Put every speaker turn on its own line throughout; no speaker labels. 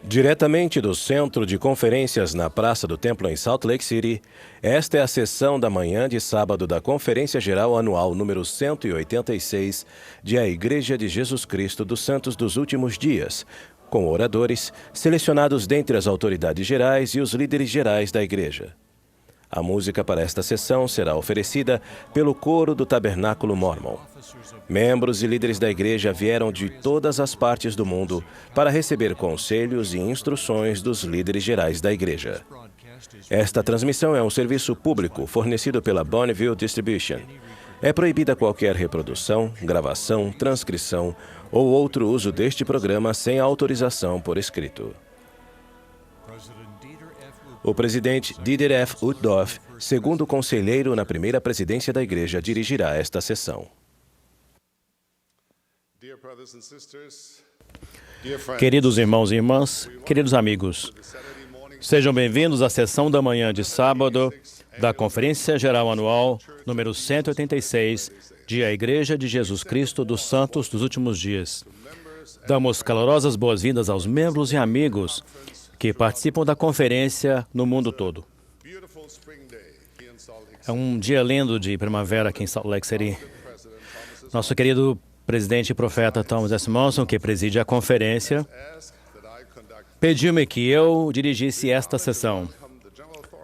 Diretamente do Centro de Conferências na Praça do Templo em Salt Lake City, esta é a sessão da manhã de sábado da Conferência Geral Anual número 186 de A Igreja de Jesus Cristo dos Santos dos Últimos Dias, com oradores selecionados dentre as autoridades gerais e os líderes gerais da Igreja. A música para esta sessão será oferecida pelo Coro do Tabernáculo Mormon. Membros e líderes da Igreja vieram de todas as partes do mundo para receber conselhos e instruções dos líderes gerais da Igreja. Esta transmissão é um serviço público fornecido pela Bonneville Distribution. É proibida qualquer reprodução, gravação, transcrição ou outro uso deste programa sem autorização por escrito. O presidente Dieter F. Uchtdorf, segundo conselheiro na primeira presidência da Igreja, dirigirá esta sessão.
Queridos irmãos e irmãs, queridos amigos, sejam bem-vindos à sessão da manhã de sábado da Conferência Geral Anual número 186 de A Igreja de Jesus Cristo dos Santos dos Últimos Dias. Damos calorosas boas-vindas aos membros e amigos que participam da conferência no mundo todo. É um dia lindo de primavera aqui em Salt Lake City. Nosso querido presidente e profeta Thomas S. Monson, que preside a conferência, pediu-me que eu dirigisse esta sessão.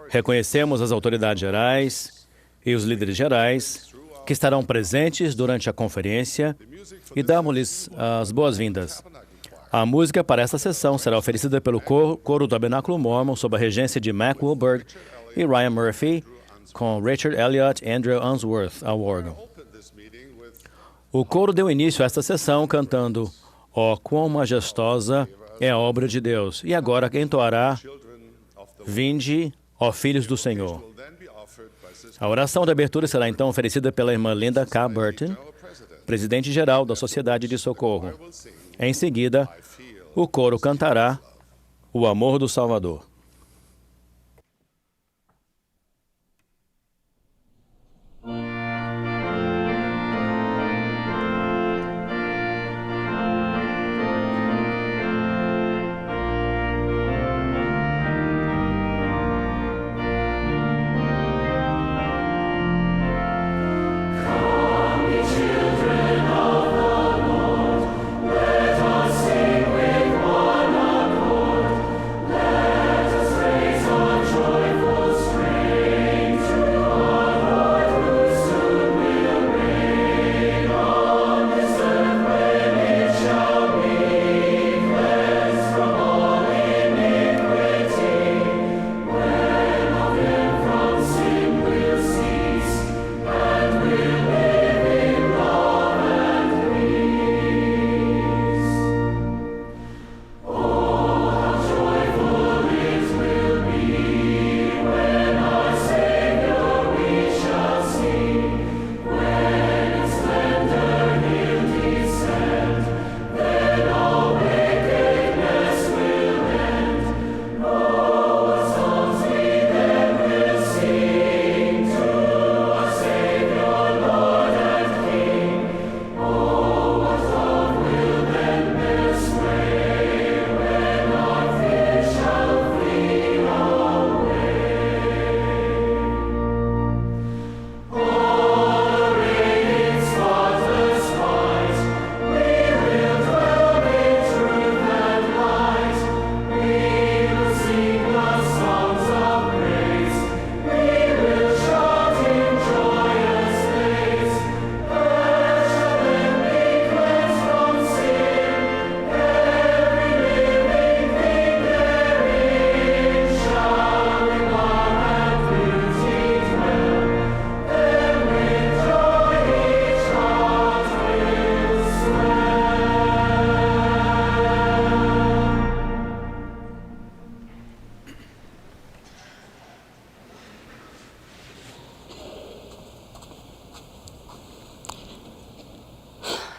Reconhecemos as autoridades gerais e os líderes gerais que estarão presentes durante a conferência e damos-lhes as boas-vindas. A música para esta sessão será oferecida pelo Coro do Tabernáculo Mormon sob a regência de Mac Wilberg e Ryan Murphy, com Richard Elliott e Andrew Unsworth ao órgão. O coro deu início a esta sessão cantando "Ó, quão majestosa é a obra de Deus", e agora entoará "Vinde, ó filhos do Senhor". A oração de abertura será então oferecida pela irmã Linda K. Burton, presidente-geral da Sociedade de Socorro. Em seguida, o coro cantará "O Amor do Salvador".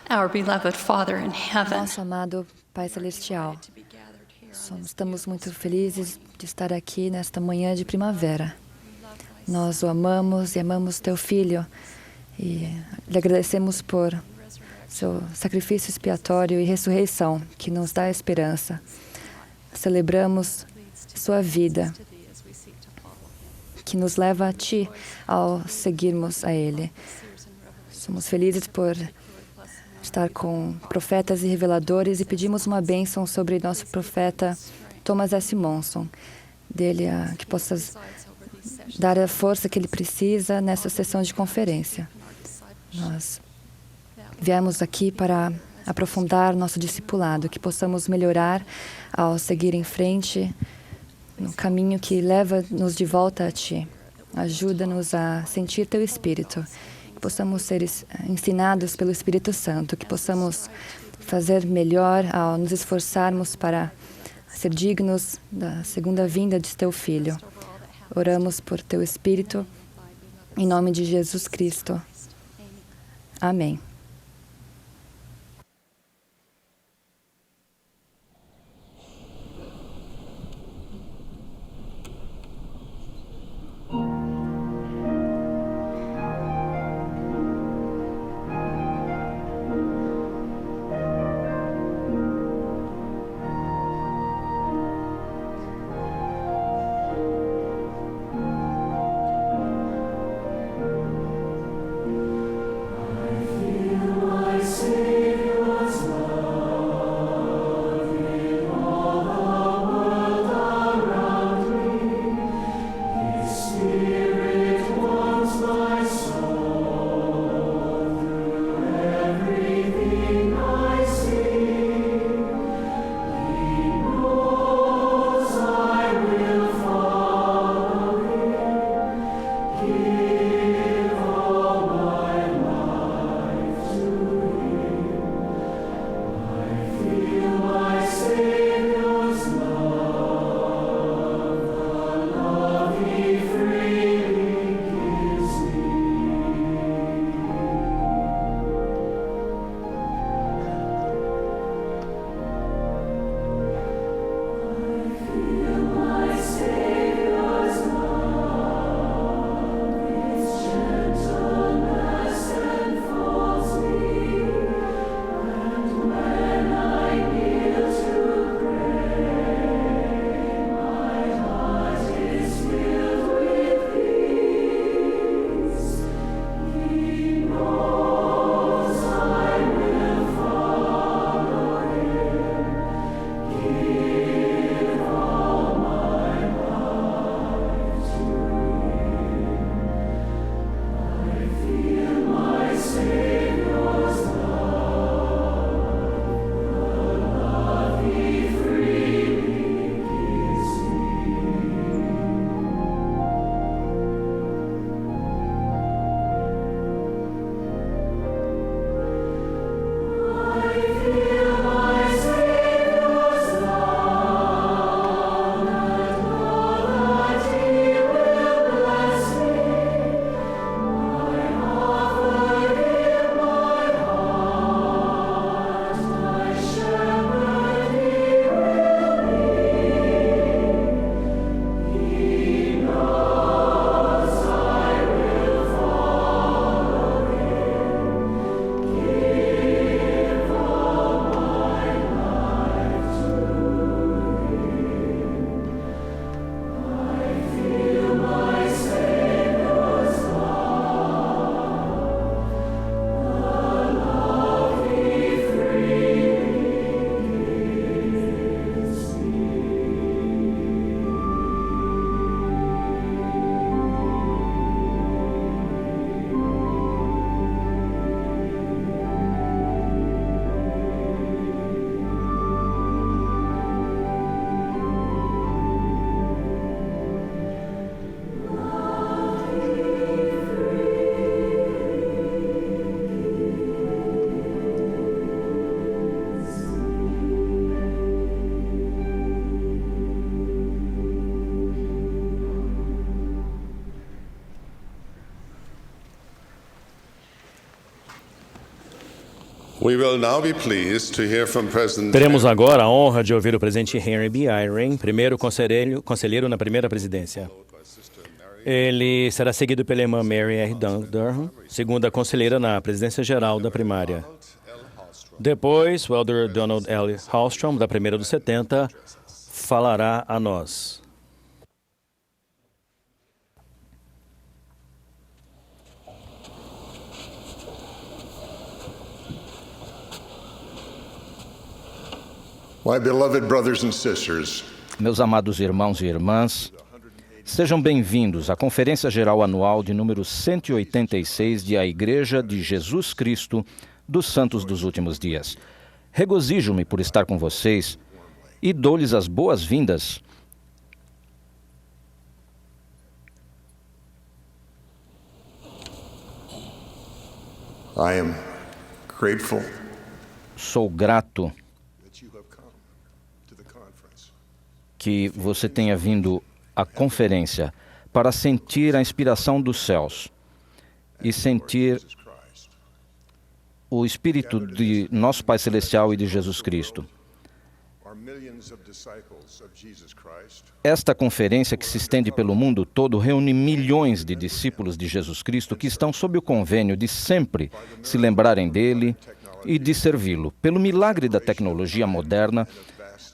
Our beloved Father in heaven.
Nosso amado Pai Celestial, estamos muito felizes de estar aqui nesta manhã de primavera. Nós o amamos e amamos Teu Filho e lhe agradecemos por seu sacrifício expiatório e ressurreição, que nos dá esperança. celebramos sua vida, que nos leva a Ti ao seguirmos a Ele. Somos felizes por estar com profetas e reveladores e pedimos uma bênção sobre nosso profeta Thomas S. Monson, dele que possa dar a força que ele precisa nessa sessão de conferência. Nós viemos aqui para aprofundar nosso discipulado, que possamos melhorar ao seguir em frente no caminho que leva-nos de volta a Ti. Ajuda-nos a sentir Teu Espírito, que possamos ser ensinados pelo Espírito Santo, que possamos fazer melhor ao nos esforçarmos para ser dignos da segunda vinda de Teu Filho. Oramos por Teu Espírito, em nome de Jesus Cristo. Amém.
Teremos agora a honra de ouvir o presidente Henry B. Eyring, primeiro conselheiro na primeira presidência. Ele será seguido pela irmã Mary R. Durham, segunda conselheira na presidência geral da primária. Depois, o elder Donald L. Hallstrom, da primeira dos 70, falará a nós.
My beloved brothers and sisters,
Meus amados irmãos e irmãs, sejam bem-vindos à Conferência Geral Anual de número 186 de A Igreja de Jesus Cristo dos Santos dos Últimos Dias. Regozijo-me por estar com vocês e dou-lhes as boas-vindas.
I am grateful
Sou grato
that you have come to the conference.
que você tenha vindo à conferência para sentir a inspiração dos céus e sentir
Jesus Christ.
o Espírito de nosso Pai Celestial e de Jesus Cristo.
Are millions of disciples of Jesus Christ
Esta conferência, que se estende pelo mundo todo, reúne milhões de discípulos de Jesus Cristo que estão sob o convênio de sempre se lembrarem dele e de servi-lo. Pelo milagre da tecnologia moderna,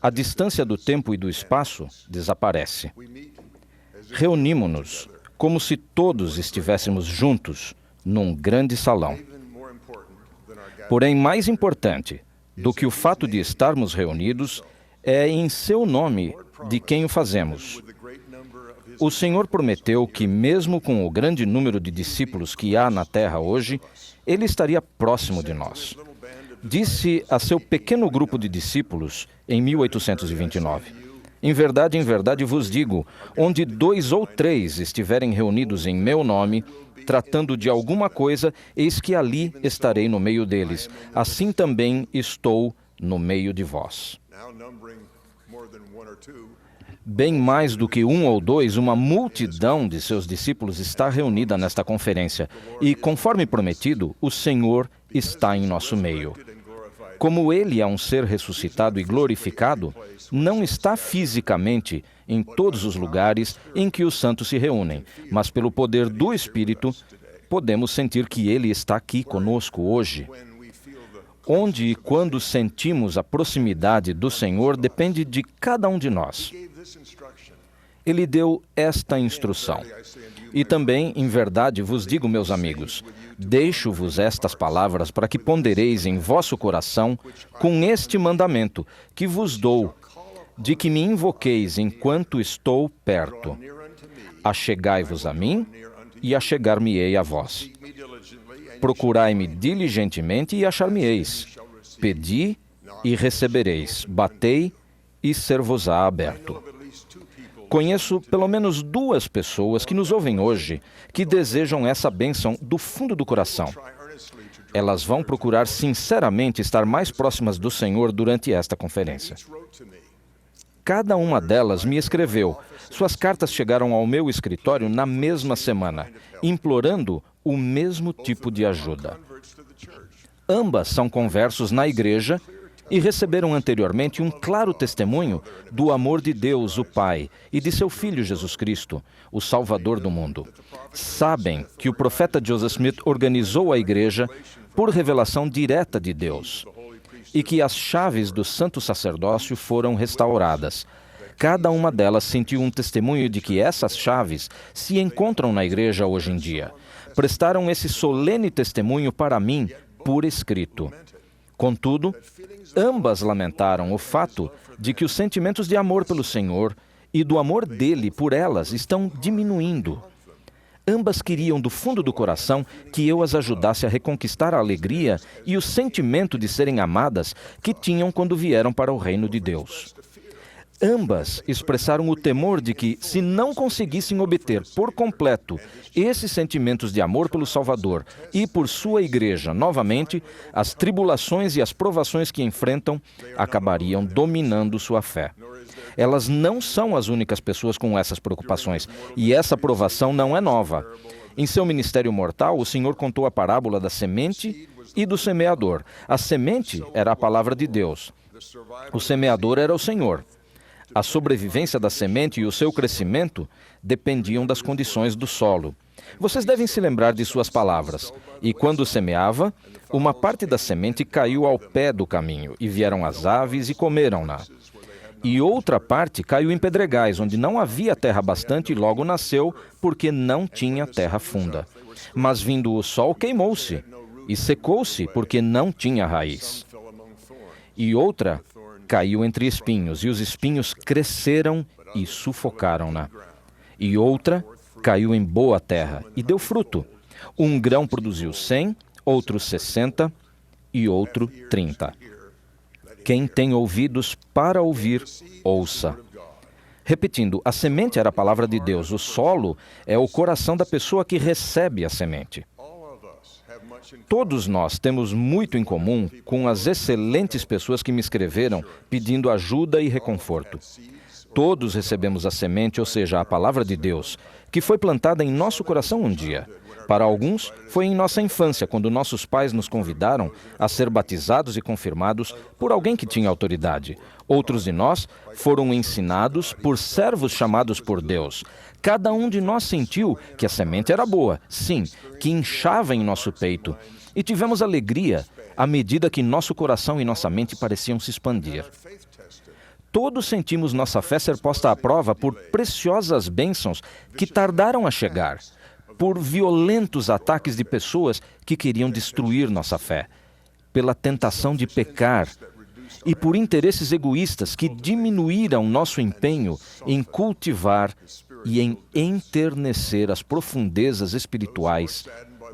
a distância do tempo e do espaço desaparece. Reunimos-nos como se todos estivéssemos juntos num grande salão. Porém, mais importante do que o fato de estarmos reunidos é em seu nome de quem o fazemos. O Senhor prometeu que, mesmo com o grande número de discípulos que há na terra hoje, Ele estaria próximo de nós. Disse a seu pequeno grupo de discípulos em 1829, em verdade vos digo, onde 2 ou 3 estiverem reunidos em meu nome, tratando de alguma coisa, eis que ali estarei no meio deles. Assim também estou no meio de vós.
now numbering more than 1 or 2.
Bem mais do que 1 ou 2, uma multidão de seus discípulos está reunida nesta conferência. E, conforme prometido, o Senhor está em nosso meio. Como Ele é um ser ressuscitado e glorificado, não está fisicamente em todos os lugares em que os santos se reúnem, mas pelo poder do Espírito, podemos sentir que Ele está aqui conosco hoje. Onde e quando sentimos a proximidade do Senhor depende de cada um de nós. Ele deu esta instrução. E também, em verdade, vos digo, meus amigos, deixo-vos estas palavras para que pondereis em vosso coração com este mandamento que vos dou, de que me invoqueis enquanto estou perto. Achegai-vos a mim e achegar-me-ei a vós. Procurai-me diligentemente e achar-me-eis. Pedi e recebereis. Batei e ser-vos-á aberto. Conheço pelo menos 2 pessoas que nos ouvem hoje que desejam essa bênção do fundo do coração. Elas vão procurar sinceramente estar mais próximas do Senhor durante esta conferência. Cada uma delas me escreveu. Suas cartas chegaram ao meu escritório na mesma semana, implorando o mesmo tipo de ajuda. Ambas são conversos na igreja e receberam anteriormente um claro testemunho do amor de Deus, o Pai, e de seu Filho Jesus Cristo, o Salvador do mundo. Sabem que o profeta Joseph Smith organizou a igreja por revelação direta de Deus e que as chaves do santo sacerdócio foram restauradas. Cada uma delas sentiu um testemunho de que essas chaves se encontram na igreja hoje em dia. Prestaram esse solene testemunho para mim por escrito. Contudo, ambas lamentaram o fato de que os sentimentos de amor pelo Senhor e do amor dele por elas estão diminuindo. Ambas queriam do fundo do coração que eu as ajudasse a reconquistar a alegria e o sentimento de serem amadas que tinham quando vieram para o reino de Deus. Ambas expressaram o temor de que, se não conseguissem obter por completo esses sentimentos de amor pelo Salvador e por sua igreja novamente, as tribulações e as provações que enfrentam acabariam dominando sua fé. Elas não são as únicas pessoas com essas preocupações, e essa provação não é nova. Em seu ministério mortal, o Senhor contou a parábola da semente e do semeador. A semente era a palavra de Deus. O semeador era o Senhor. A sobrevivência da semente e o seu crescimento dependiam das condições do solo. Vocês devem se lembrar de suas palavras. E quando semeava, uma parte da semente caiu ao pé do caminho, e vieram as aves e comeram-na. E outra parte caiu em pedregais, onde não havia terra bastante, e logo nasceu, porque não tinha terra funda. Mas vindo o sol, queimou-se, e secou-se, porque não tinha raiz. E outra caiu entre espinhos, e os espinhos cresceram e sufocaram-na. E outra caiu em boa terra, e deu fruto. Um grão produziu 100, outro 60, e outro 30. Quem tem ouvidos para ouvir, ouça. Repetindo, a semente era a palavra de Deus. O solo é o coração da pessoa que recebe a semente. Todos nós temos muito em comum com as excelentes pessoas que me escreveram pedindo ajuda e reconforto. Todos recebemos a semente, ou seja, a palavra de Deus, que foi plantada em nosso coração um dia. Para alguns, foi em nossa infância, quando nossos pais nos convidaram a ser batizados e confirmados por alguém que tinha autoridade. Outros de nós foram ensinados por servos chamados por Deus. Cada um de nós sentiu que a semente era boa, sim, que inchava em nosso peito. E tivemos alegria à medida que nosso coração e nossa mente pareciam se expandir. Todos sentimos nossa fé ser posta à prova por preciosas bênçãos que tardaram a chegar, por violentos ataques de pessoas que queriam destruir nossa fé, pela tentação de pecar e por interesses egoístas que diminuíram nosso empenho em cultivar e em enternecer as profundezas espirituais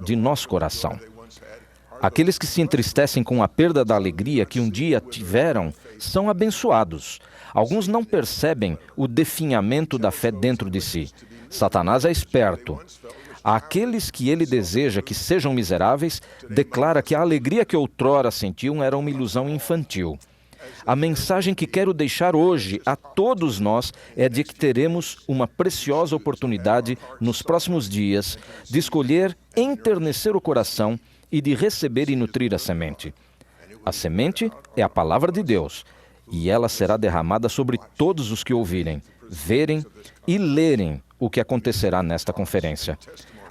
de nosso coração. Aqueles que se entristecem com a perda da alegria que um dia tiveram são abençoados. Alguns não percebem o definhamento da fé dentro de si. Satanás é esperto. Àqueles que ele deseja que sejam miseráveis, declara que a alegria que outrora sentiam era uma ilusão infantil. A mensagem que quero deixar hoje a todos nós é de que teremos uma preciosa oportunidade nos próximos dias de escolher enternecer o coração e de receber e nutrir a semente. A semente é a palavra de Deus, e ela será derramada sobre todos os que ouvirem, verem e lerem o que acontecerá nesta conferência.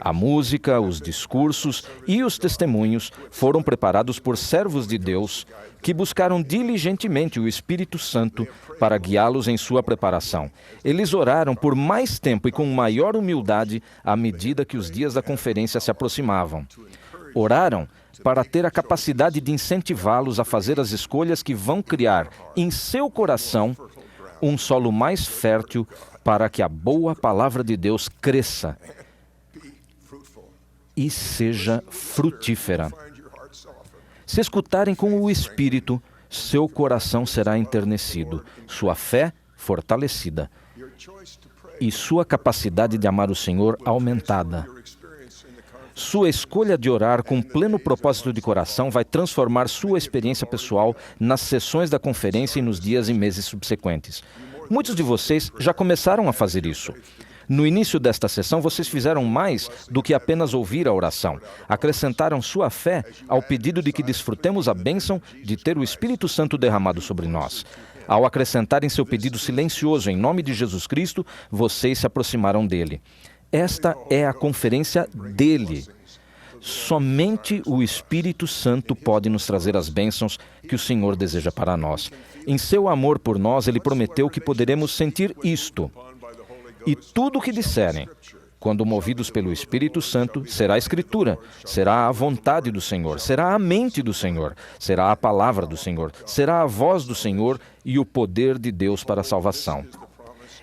A música, os discursos e os testemunhos foram preparados por servos de Deus que buscaram diligentemente o Espírito Santo para guiá-los em sua preparação. Eles oraram por mais tempo e com maior humildade à medida que os dias da conferência se aproximavam. Oraram para ter a capacidade de incentivá-los a fazer as escolhas que vão criar em seu coração um solo mais fértil para que a boa palavra de Deus cresça e seja frutífera. Se escutarem com o Espírito, seu coração será enternecido, sua fé fortalecida e sua capacidade de amar o Senhor aumentada. Sua escolha de orar com pleno propósito de coração vai transformar sua experiência pessoal nas sessões da conferência e nos dias e meses subsequentes. Muitos de vocês já começaram a fazer isso. No início desta sessão, vocês fizeram mais do que apenas ouvir a oração. Acrescentaram sua fé ao pedido de que desfrutemos a bênção de ter o Espírito Santo derramado sobre nós. Ao acrescentarem seu pedido silencioso em nome de Jesus Cristo, vocês se aproximaram dele. Esta é a conferência dele. Somente o Espírito Santo pode nos trazer as bênçãos que o Senhor deseja para nós. Em seu amor por nós, ele prometeu que poderemos sentir isto. E tudo o que disserem, quando movidos pelo Espírito Santo, será a Escritura, será a vontade do Senhor, será a mente do Senhor, será a palavra do Senhor, será a voz do Senhor e o poder de Deus para a salvação.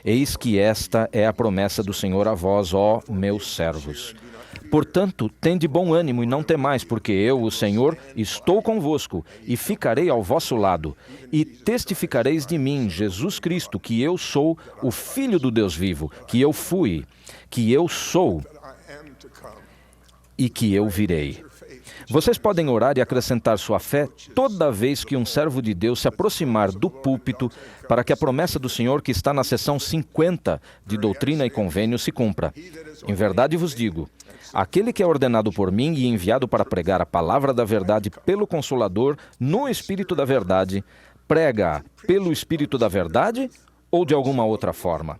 Eis que esta é a promessa do Senhor a vós, ó meus servos. Portanto, tende bom ânimo e não temais, porque eu, o Senhor, estou convosco e ficarei ao vosso lado. E testificareis de mim, Jesus Cristo, que eu sou o Filho do Deus vivo, que eu fui, que eu sou e que eu virei. Vocês podem orar e acrescentar sua fé toda vez que um servo de Deus se aproximar do púlpito para que a promessa do Senhor que está na seção 50 de Doutrina e Convênio se cumpra. Em verdade vos digo, aquele que é ordenado por mim e enviado para pregar a palavra da verdade pelo Consolador no Espírito da Verdade, prega pelo Espírito da Verdade ou de alguma outra forma?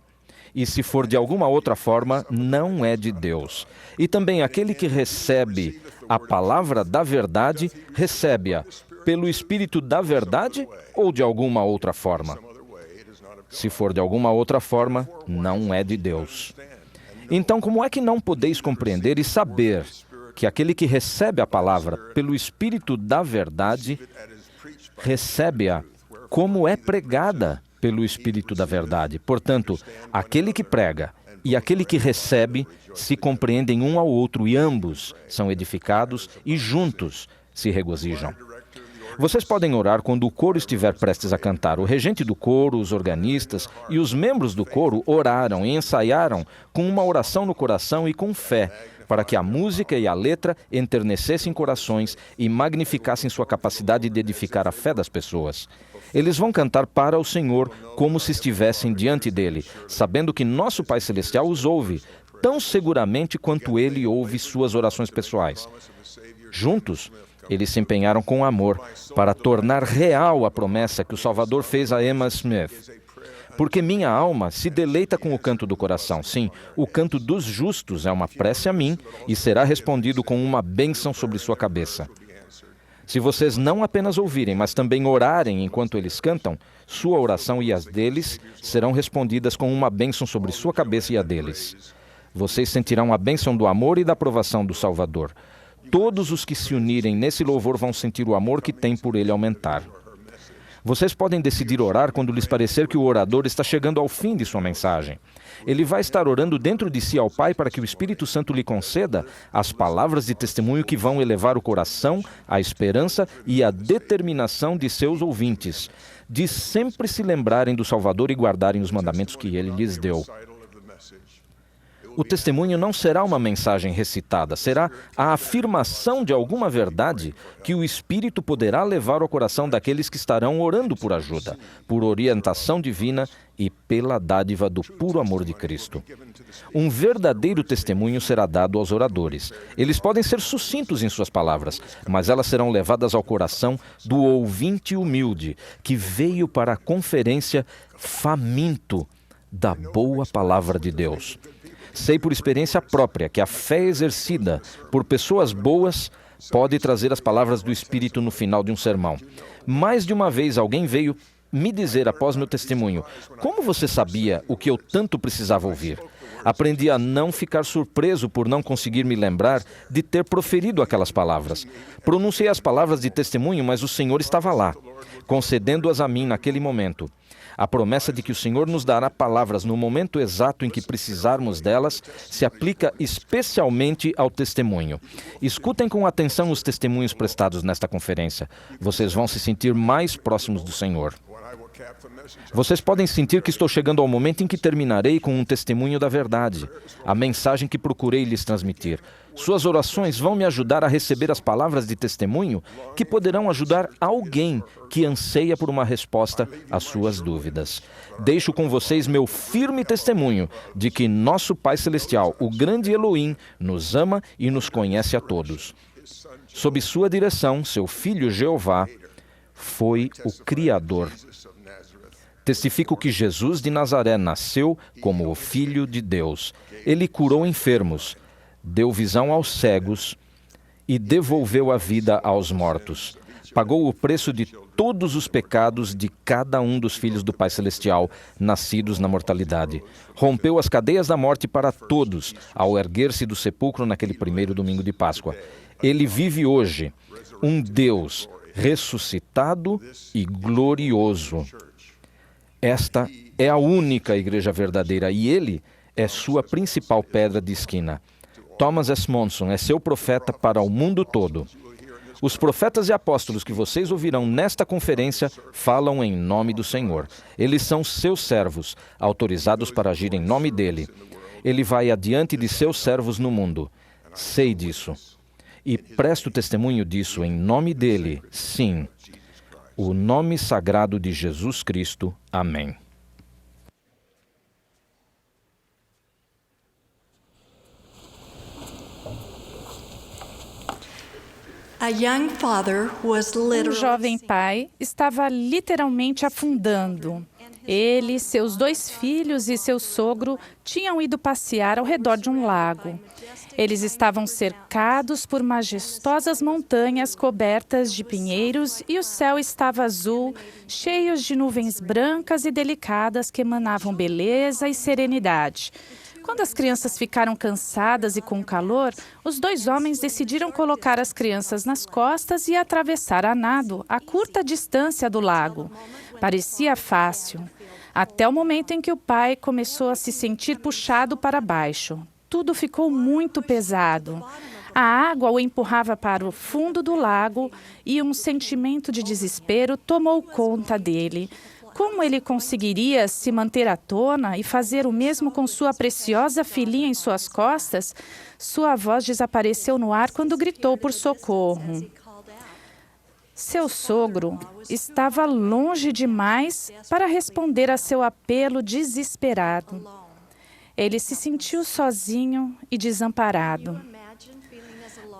E se for de alguma outra forma, não é de Deus. E também aquele que recebe a palavra da verdade, recebe-a pelo Espírito da Verdade ou de alguma outra forma? Se for de alguma outra forma, não é de Deus. Então, como é que não podeis compreender e saber que aquele que recebe a palavra pelo Espírito da verdade, recebe-a como é pregada pelo Espírito da verdade? Portanto, aquele que prega e aquele que recebe se compreendem um ao outro e ambos são edificados e juntos se regozijam. Vocês podem orar quando o coro estiver prestes a cantar. O regente do coro, os organistas e os membros do coro oraram e ensaiaram com uma oração no coração e com fé, para que a música e a letra enternecessem corações e magnificassem sua capacidade de edificar a fé das pessoas. Eles vão cantar para o Senhor como se estivessem diante dele, sabendo que nosso Pai Celestial os ouve, tão seguramente quanto ele ouve suas orações pessoais. Juntos, eles se empenharam com amor para tornar real a promessa que o Salvador fez a Emma Smith. Porque minha alma se deleita com o canto do coração. Sim, o canto dos justos é uma prece a mim e será respondido com uma bênção sobre sua cabeça. Se vocês não apenas ouvirem, mas também orarem enquanto eles cantam, sua oração e as deles serão respondidas com uma bênção sobre sua cabeça e a deles. Vocês sentirão a bênção do amor e da aprovação do Salvador. Todos os que se unirem nesse louvor vão sentir o amor que têm por ele aumentar. Vocês podem decidir orar quando lhes parecer que o orador está chegando ao fim de sua mensagem. Ele vai estar orando dentro de si ao Pai para que o Espírito Santo lhe conceda as palavras de testemunho que vão elevar o coração, a esperança e a determinação de seus ouvintes, de sempre se lembrarem do Salvador e guardarem os mandamentos que ele lhes deu. O testemunho não será uma mensagem recitada, será a afirmação de alguma verdade que o Espírito poderá levar ao coração daqueles que estarão orando por ajuda, por orientação divina e pela dádiva do puro amor de Cristo. Um verdadeiro testemunho será dado aos oradores. Eles podem ser sucintos em suas palavras, mas elas serão levadas ao coração do ouvinte humilde, que veio para a conferência faminto da boa palavra de Deus. Sei por experiência própria que a fé exercida por pessoas boas pode trazer as palavras do Espírito no final de um sermão. Mais de uma vez alguém veio me dizer após meu testemunho: como você sabia o que eu tanto precisava ouvir? Aprendi a não ficar surpreso por não conseguir me lembrar de ter proferido aquelas palavras. Pronunciei as palavras de testemunho, mas o Senhor estava lá, concedendo-as a mim naquele momento. A promessa de que o Senhor nos dará palavras no momento exato em que precisarmos delas se aplica especialmente ao testemunho. Escutem com atenção os testemunhos prestados nesta conferência. Vocês vão se sentir mais próximos do Senhor. Vocês podem sentir que estou chegando ao momento em que terminarei com um testemunho da verdade, a mensagem que procurei lhes transmitir. Suas orações vão me ajudar a receber as palavras de testemunho que poderão ajudar alguém que anseia por uma resposta às suas dúvidas. Deixo com vocês meu firme testemunho de que nosso Pai Celestial, o grande Elohim, nos ama e nos conhece a todos. Sob sua direção, seu Filho Jeová foi o Criador. Testifico que Jesus de Nazaré nasceu como o Filho de Deus. Ele curou enfermos, deu visão aos cegos e devolveu a vida aos mortos. Pagou o preço de todos os pecados de cada um dos filhos do Pai Celestial, nascidos na mortalidade. Rompeu as cadeias da morte para todos, ao erguer-se do sepulcro naquele primeiro domingo de Páscoa. Ele vive hoje, um Deus ressuscitado e glorioso. Esta é a única igreja verdadeira e ele é sua principal pedra de esquina. Thomas S. Monson é seu profeta para o mundo todo. Os profetas e apóstolos que vocês ouvirão nesta conferência falam em nome do Senhor. Eles são seus servos, autorizados para agir em nome dele. Ele vai adiante de seus servos no mundo. Sei disso. E presto testemunho disso em nome dele, sim. O nome sagrado de Jesus Cristo. Amém.
Um jovem pai estava literalmente afundando Ele, seus 2 filhos e seu sogro tinham ido passear ao redor de um lago. Eles estavam cercados por majestosas montanhas cobertas de pinheiros e o céu estava azul, cheio de nuvens brancas e delicadas que emanavam beleza e serenidade. Quando as crianças ficaram cansadas e com calor, os 2 homens decidiram colocar as crianças nas costas e atravessar a nado a curta distância do lago. Parecia fácil, até o momento em que o pai começou a se sentir puxado para baixo. Tudo ficou muito pesado. A água o empurrava para o fundo do lago e um sentimento de desespero tomou conta dele. Como ele conseguiria se manter à tona e fazer o mesmo com sua preciosa filhinha em suas costas? Sua voz desapareceu no ar quando gritou por socorro. Seu sogro estava longe demais para responder a seu apelo desesperado. Ele se sentiu sozinho e desamparado.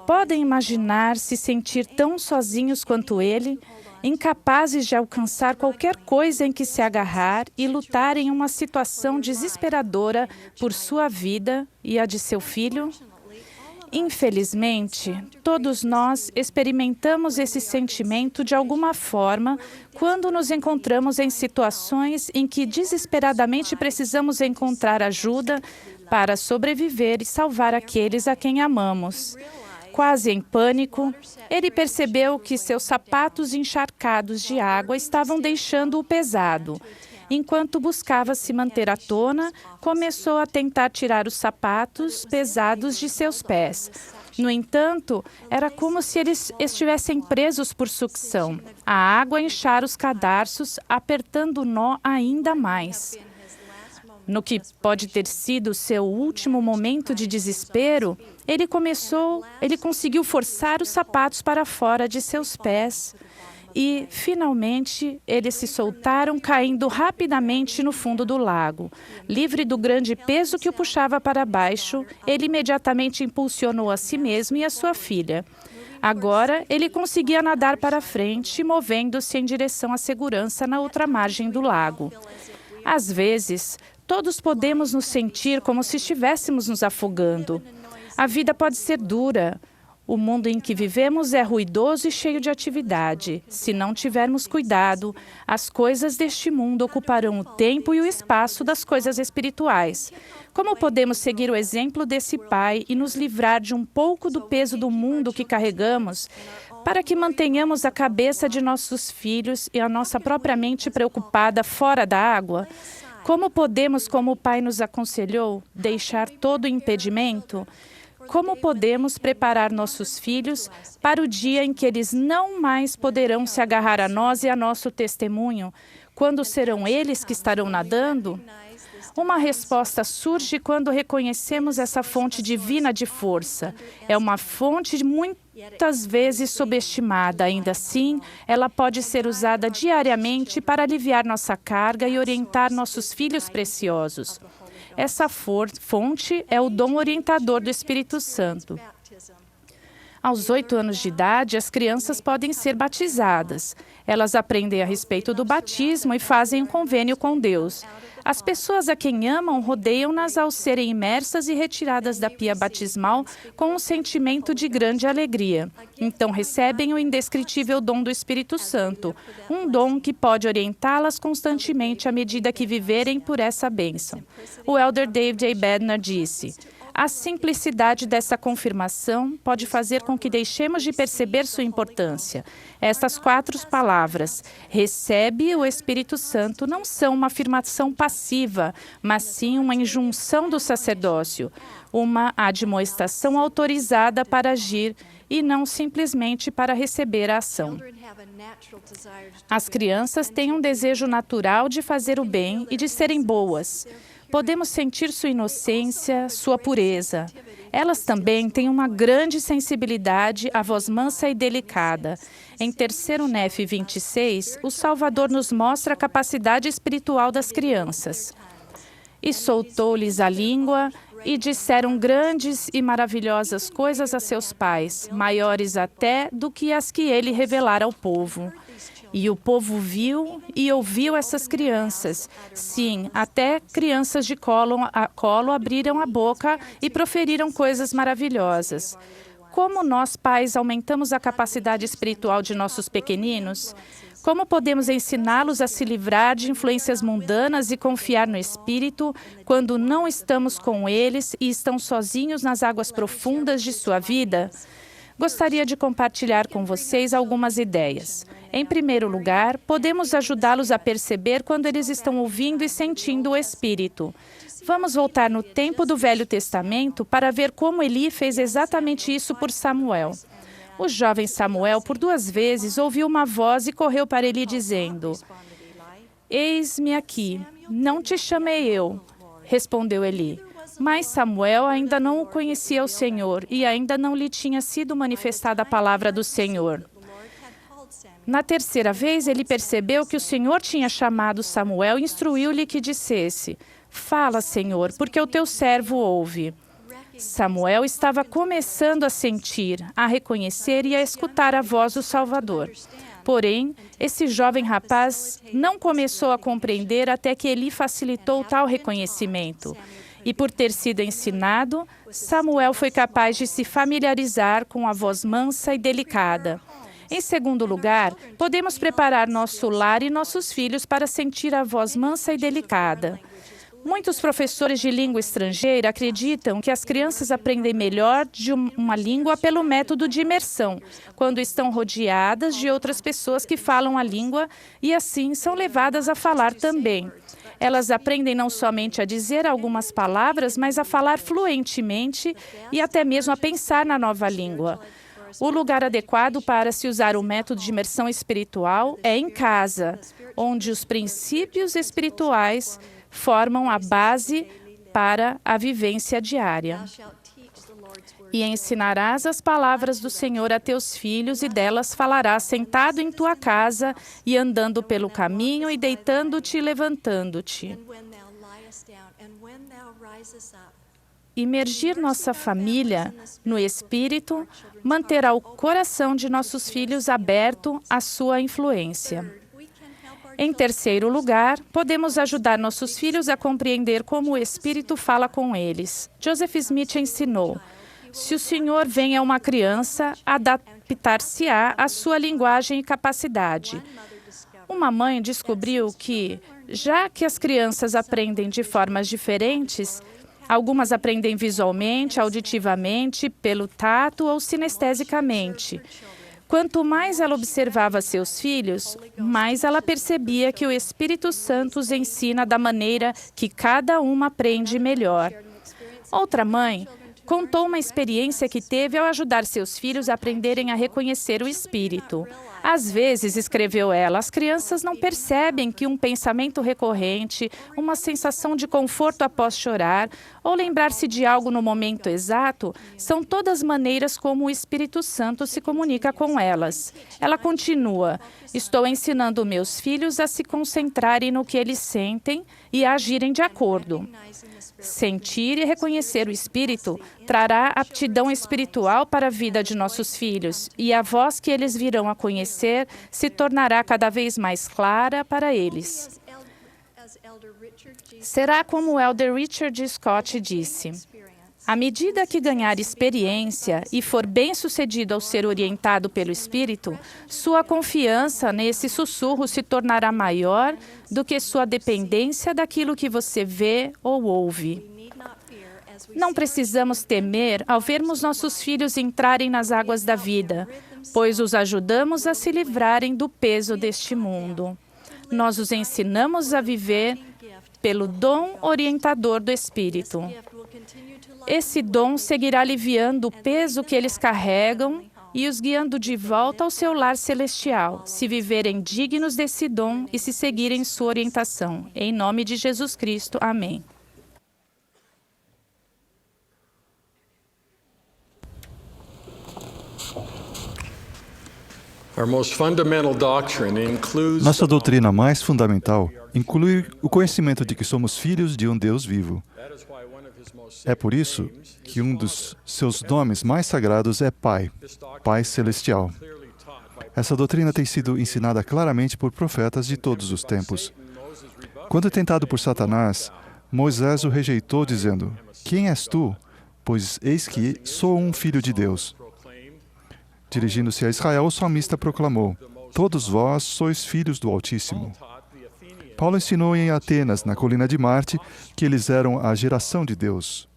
Podem imaginar se sentir tão sozinhos quanto ele, incapazes de alcançar qualquer coisa em que se agarrar e lutar em uma situação desesperadora por sua vida e a de seu filho? Infelizmente, todos nós experimentamos esse sentimento de alguma forma quando nos encontramos em situações em que desesperadamente precisamos encontrar ajuda para sobreviver e salvar aqueles a quem amamos. Quase em pânico, ele percebeu que seus sapatos encharcados de água estavam deixando-o pesado. Enquanto buscava se manter à tona, começou a tentar tirar os sapatos pesados de seus pés. No entanto, era como se eles estivessem presos por sucção. A água inchara os cadarços, apertando o nó ainda mais. No que pode ter sido seu último momento de desespero, ele conseguiu forçar os sapatos para fora de seus pés. E, finalmente, eles se soltaram, caindo rapidamente no fundo do lago. Livre do grande peso que o puxava para baixo, ele imediatamente impulsionou a si mesmo e a sua filha. Agora, ele conseguia nadar para frente, movendo-se em direção à segurança na outra margem do lago. Às vezes, todos podemos nos sentir como se estivéssemos nos afogando. A vida pode ser dura. O mundo em que vivemos é ruidoso e cheio de atividade. Se não tivermos cuidado, as coisas deste mundo ocuparão o tempo e o espaço das coisas espirituais. Como podemos seguir o exemplo desse pai e nos livrar de um pouco do peso do mundo que carregamos, para que mantenhamos a cabeça de nossos filhos e a nossa própria mente preocupada fora da água? Como podemos, como o pai nos aconselhou, deixar todo o impedimento? Como podemos preparar nossos filhos para o dia em que eles não mais poderão se agarrar a nós e a nosso testemunho, quando serão eles que estarão nadando? Uma resposta surge quando reconhecemos essa fonte divina de força. É uma fonte muitas vezes subestimada. Ainda assim, ela pode ser usada diariamente para aliviar nossa carga e orientar nossos filhos preciosos. Essa fonte é o dom orientador do Espírito Santo. Aos 8 anos de idade, as crianças podem ser batizadas. Elas aprendem a respeito do batismo e fazem um convênio com Deus. As pessoas a quem amam rodeiam-nas ao serem imersas e retiradas da pia batismal com um sentimento de grande alegria. Então recebem o indescritível dom do Espírito Santo, um dom que pode orientá-las constantemente à medida que viverem por essa bênção. O elder David A. Bednar disse: a simplicidade dessa confirmação pode fazer com que deixemos de perceber sua importância. Estas 4 palavras, recebe o Espírito Santo, não são uma afirmação passiva, mas sim uma injunção do sacerdócio, uma admoestação autorizada para agir e não simplesmente para receber a ação. As crianças têm um desejo natural de fazer o bem e de serem boas. Podemos sentir sua inocência, sua pureza. Elas também têm uma grande sensibilidade à voz mansa e delicada. Em 3º Nef 26, o Salvador nos mostra a capacidade espiritual das crianças. E soltou-lhes a língua, e disseram grandes e maravilhosas coisas a seus pais, maiores até do que as que ele revelara ao povo. E o povo viu e ouviu essas crianças. Sim, até crianças de colo a colo abriram a boca e proferiram coisas maravilhosas. Como nós, pais, aumentamos a capacidade espiritual de nossos pequeninos? Como podemos ensiná-los a se livrar de influências mundanas e confiar no Espírito quando não estamos com eles e estão sozinhos nas águas profundas de sua vida? Gostaria de compartilhar com vocês algumas ideias. Em primeiro lugar, podemos ajudá-los a perceber quando eles estão ouvindo e sentindo o Espírito. Vamos voltar no tempo do Velho Testamento para ver como Eli fez exatamente isso por Samuel. O jovem Samuel, por 2 vezes, ouviu uma voz e correu para Eli dizendo: "Eis-me aqui, não te chamei eu", respondeu Eli. Mas Samuel ainda não conhecia o Senhor e ainda não lhe tinha sido manifestada a palavra do Senhor. Na 3ª vez, ele percebeu que o Senhor tinha chamado Samuel e instruiu-lhe que dissesse: "Fala, Senhor, porque o teu servo ouve." Samuel estava começando a sentir, a reconhecer e a escutar a voz do Salvador. Porém, esse jovem rapaz não começou a compreender até que Eli facilitou tal reconhecimento. E por ter sido ensinado, Samuel foi capaz de se familiarizar com a voz mansa e delicada. Em segundo lugar, podemos preparar nosso lar e nossos filhos para sentir a voz mansa e delicada. Muitos professores de língua estrangeira acreditam que as crianças aprendem melhor de uma língua pelo método de imersão, quando estão rodeadas de outras pessoas que falam a língua e assim são levadas a falar também. Elas aprendem não somente a dizer algumas palavras, mas a falar fluentemente e até mesmo a pensar na nova língua. O lugar adequado para se usar o método de imersão espiritual é em casa, onde os princípios espirituais formam a base para a vivência diária. E ensinarás as palavras do Senhor a teus filhos, e delas falarás sentado em tua casa, e andando pelo caminho, e deitando-te e levantando-te. Imergir nossa família no Espírito manterá o coração de nossos filhos aberto à sua influência. Em terceiro lugar, podemos ajudar nossos filhos a compreender como o Espírito fala com eles. Joseph Smith ensinou: se o Senhor vem a uma criança, adaptar-se-á à sua linguagem e capacidade. Uma mãe descobriu que, já que as crianças aprendem de formas diferentes, algumas aprendem visualmente, auditivamente, pelo tato ou sinestesicamente. Quanto mais ela observava seus filhos, mais ela percebia que o Espírito Santo os ensina da maneira que cada uma aprende melhor. Outra mãe contou uma experiência que teve ao ajudar seus filhos a aprenderem a reconhecer o Espírito. Às vezes, escreveu ela, as crianças não percebem que um pensamento recorrente, uma sensação de conforto após chorar, ou lembrar-se de algo no momento exato, são todas maneiras como o Espírito Santo se comunica com elas. Ela continua: estou ensinando meus filhos a se concentrarem no que eles sentem e a agirem de acordo. Sentir e reconhecer o Espírito trará aptidão espiritual para a vida de nossos filhos, e a voz que eles virão a conhecer se tornará cada vez mais clara para eles. Será como o Elder Richard Scott disse: à medida que ganhar experiência e for bem-sucedido ao ser orientado pelo Espírito, sua confiança nesse sussurro se tornará maior do que sua dependência daquilo que você vê ou ouve. Não precisamos temer ao vermos nossos filhos entrarem nas águas da vida, pois os ajudamos a se livrarem do peso deste mundo. Nós os ensinamos a viver pelo dom orientador do Espírito. Esse dom seguirá aliviando o peso que eles carregam e os guiando de volta ao seu lar celestial, se viverem dignos desse dom e se seguirem sua orientação. Em nome de Jesus Cristo. Amém.
Nossa doutrina mais fundamental inclui o conhecimento de que somos filhos de um Deus vivo. É por isso que um dos seus nomes mais sagrados é Pai, Pai Celestial. Essa doutrina tem sido ensinada claramente por profetas de todos os tempos. Quando tentado por Satanás, Moisés o rejeitou, dizendo: "Quem és tu? Pois eis que sou um filho de Deus." Dirigindo-se a Israel, o salmista proclamou: "Todos vós sois filhos do Altíssimo." Paulo ensinou em Atenas, na colina de Marte, que eles eram a geração de Deus.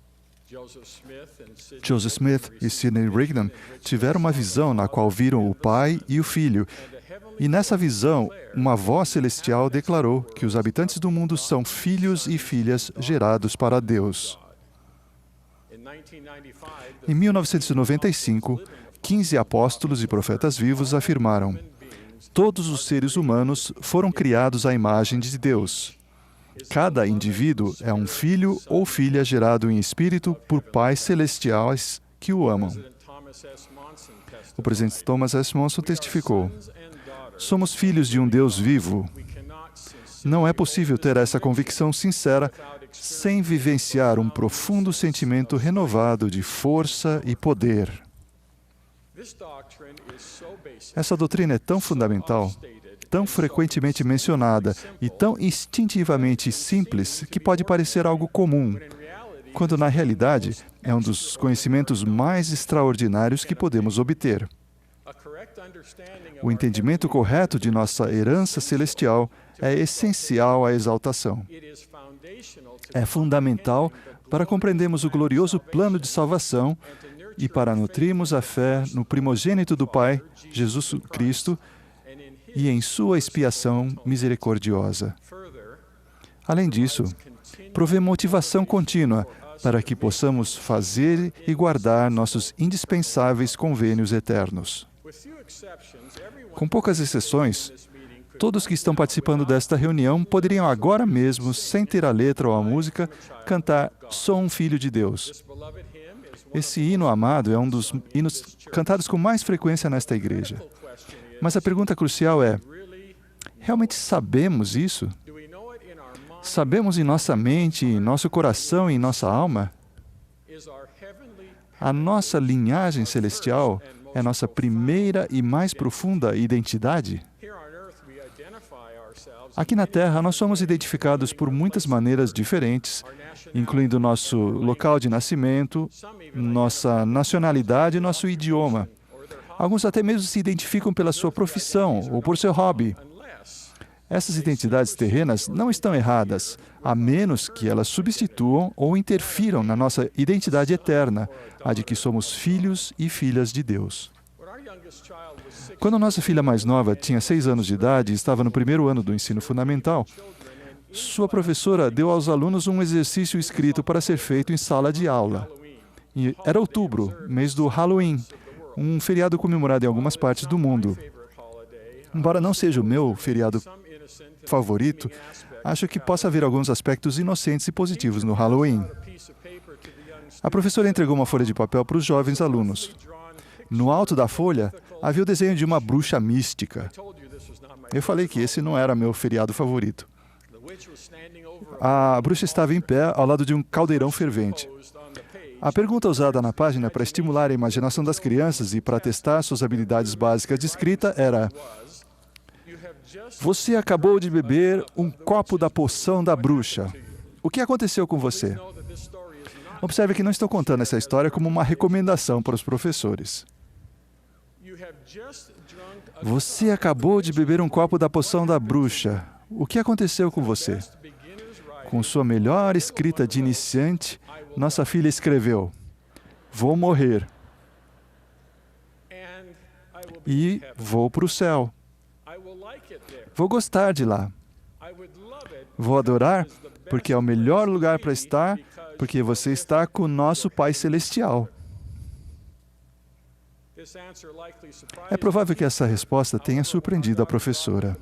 Joseph Smith e Sidney Rigdon tiveram uma visão na qual viram o Pai e o Filho. E nessa visão, uma voz celestial declarou que os habitantes do mundo são filhos e filhas gerados para Deus. Em 1995, 15 apóstolos e profetas vivos afirmaram: todos os seres humanos foram criados à imagem de Deus. Cada indivíduo é um filho ou filha gerado em espírito por pais celestiais que o amam. O presidente Thomas S. Monson testificou: somos filhos de um Deus vivo. Não é possível ter essa convicção sincera sem vivenciar um profundo sentimento renovado de força e poder. Essa doutrina é tão fundamental, tão frequentemente mencionada e tão instintivamente simples que pode parecer algo comum, quando na realidade é um dos conhecimentos mais extraordinários que podemos obter. O entendimento correto de nossa herança celestial é essencial à exaltação. É fundamental para compreendermos o glorioso plano de salvação e para nutrirmos a fé no primogênito do Pai, Jesus Cristo, e em sua expiação misericordiosa. Além disso, provê motivação contínua para que possamos fazer e guardar nossos indispensáveis convênios eternos. Com poucas exceções, todos que estão participando desta reunião poderiam agora mesmo, sem ter a letra ou a música, cantar "Sou um filho de Deus." Esse hino amado é um dos hinos cantados com mais frequência nesta igreja. Mas a pergunta crucial é: realmente sabemos isso? Sabemos em nossa mente, em nosso coração e em nossa alma? A nossa linhagem celestial é nossa primeira e mais profunda identidade? Aqui na Terra, nós somos identificados por muitas maneiras diferentes, incluindo nosso local de nascimento, nossa nacionalidade e nosso idioma. Alguns até mesmo se identificam pela sua profissão ou por seu hobby. Essas identidades terrenas não estão erradas, a menos que elas substituam ou interfiram na nossa identidade eterna, a de que somos filhos e filhas de Deus. Quando nossa filha mais nova tinha 6 anos de idade e estava no primeiro ano do ensino fundamental, sua professora deu aos alunos um exercício escrito para ser feito em sala de aula. E era outubro, mês do Halloween, um feriado comemorado em algumas partes do mundo. Embora não seja o meu feriado favorito, acho que possa haver alguns aspectos inocentes e positivos no Halloween. A professora entregou uma folha de papel para os jovens alunos. No alto da folha, havia o desenho de uma bruxa mística. Eu falei que esse não era meu feriado favorito. A bruxa estava em pé ao lado de um caldeirão fervente. A pergunta usada na página para estimular a imaginação das crianças e para testar suas habilidades básicas de escrita era: você acabou de beber um copo da poção da bruxa. O que aconteceu com você? Observe que não estou contando essa história como uma recomendação para os professores. Você acabou de beber um copo da poção da bruxa. O que aconteceu com você? Com sua melhor escrita de iniciante, nossa filha escreveu: vou morrer. E vou para o céu. Vou gostar de lá. Vou adorar, porque é o melhor lugar para estar, porque você está com o nosso Pai Celestial. É provável que essa resposta tenha surpreendido a professora.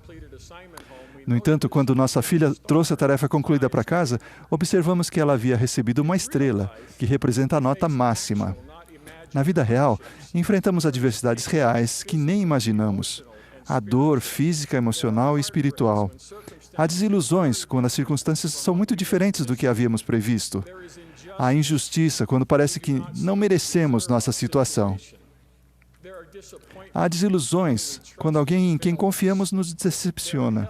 No entanto, quando nossa filha trouxe a tarefa concluída para casa, observamos que ela havia recebido uma estrela, que representa a nota máxima. Na vida real, enfrentamos adversidades reais que nem imaginamos. Há dor física, emocional e espiritual. Há desilusões quando as circunstâncias são muito diferentes do que havíamos previsto. Há injustiça quando parece que não merecemos nossa situação. Há desilusões quando alguém em quem confiamos nos decepciona.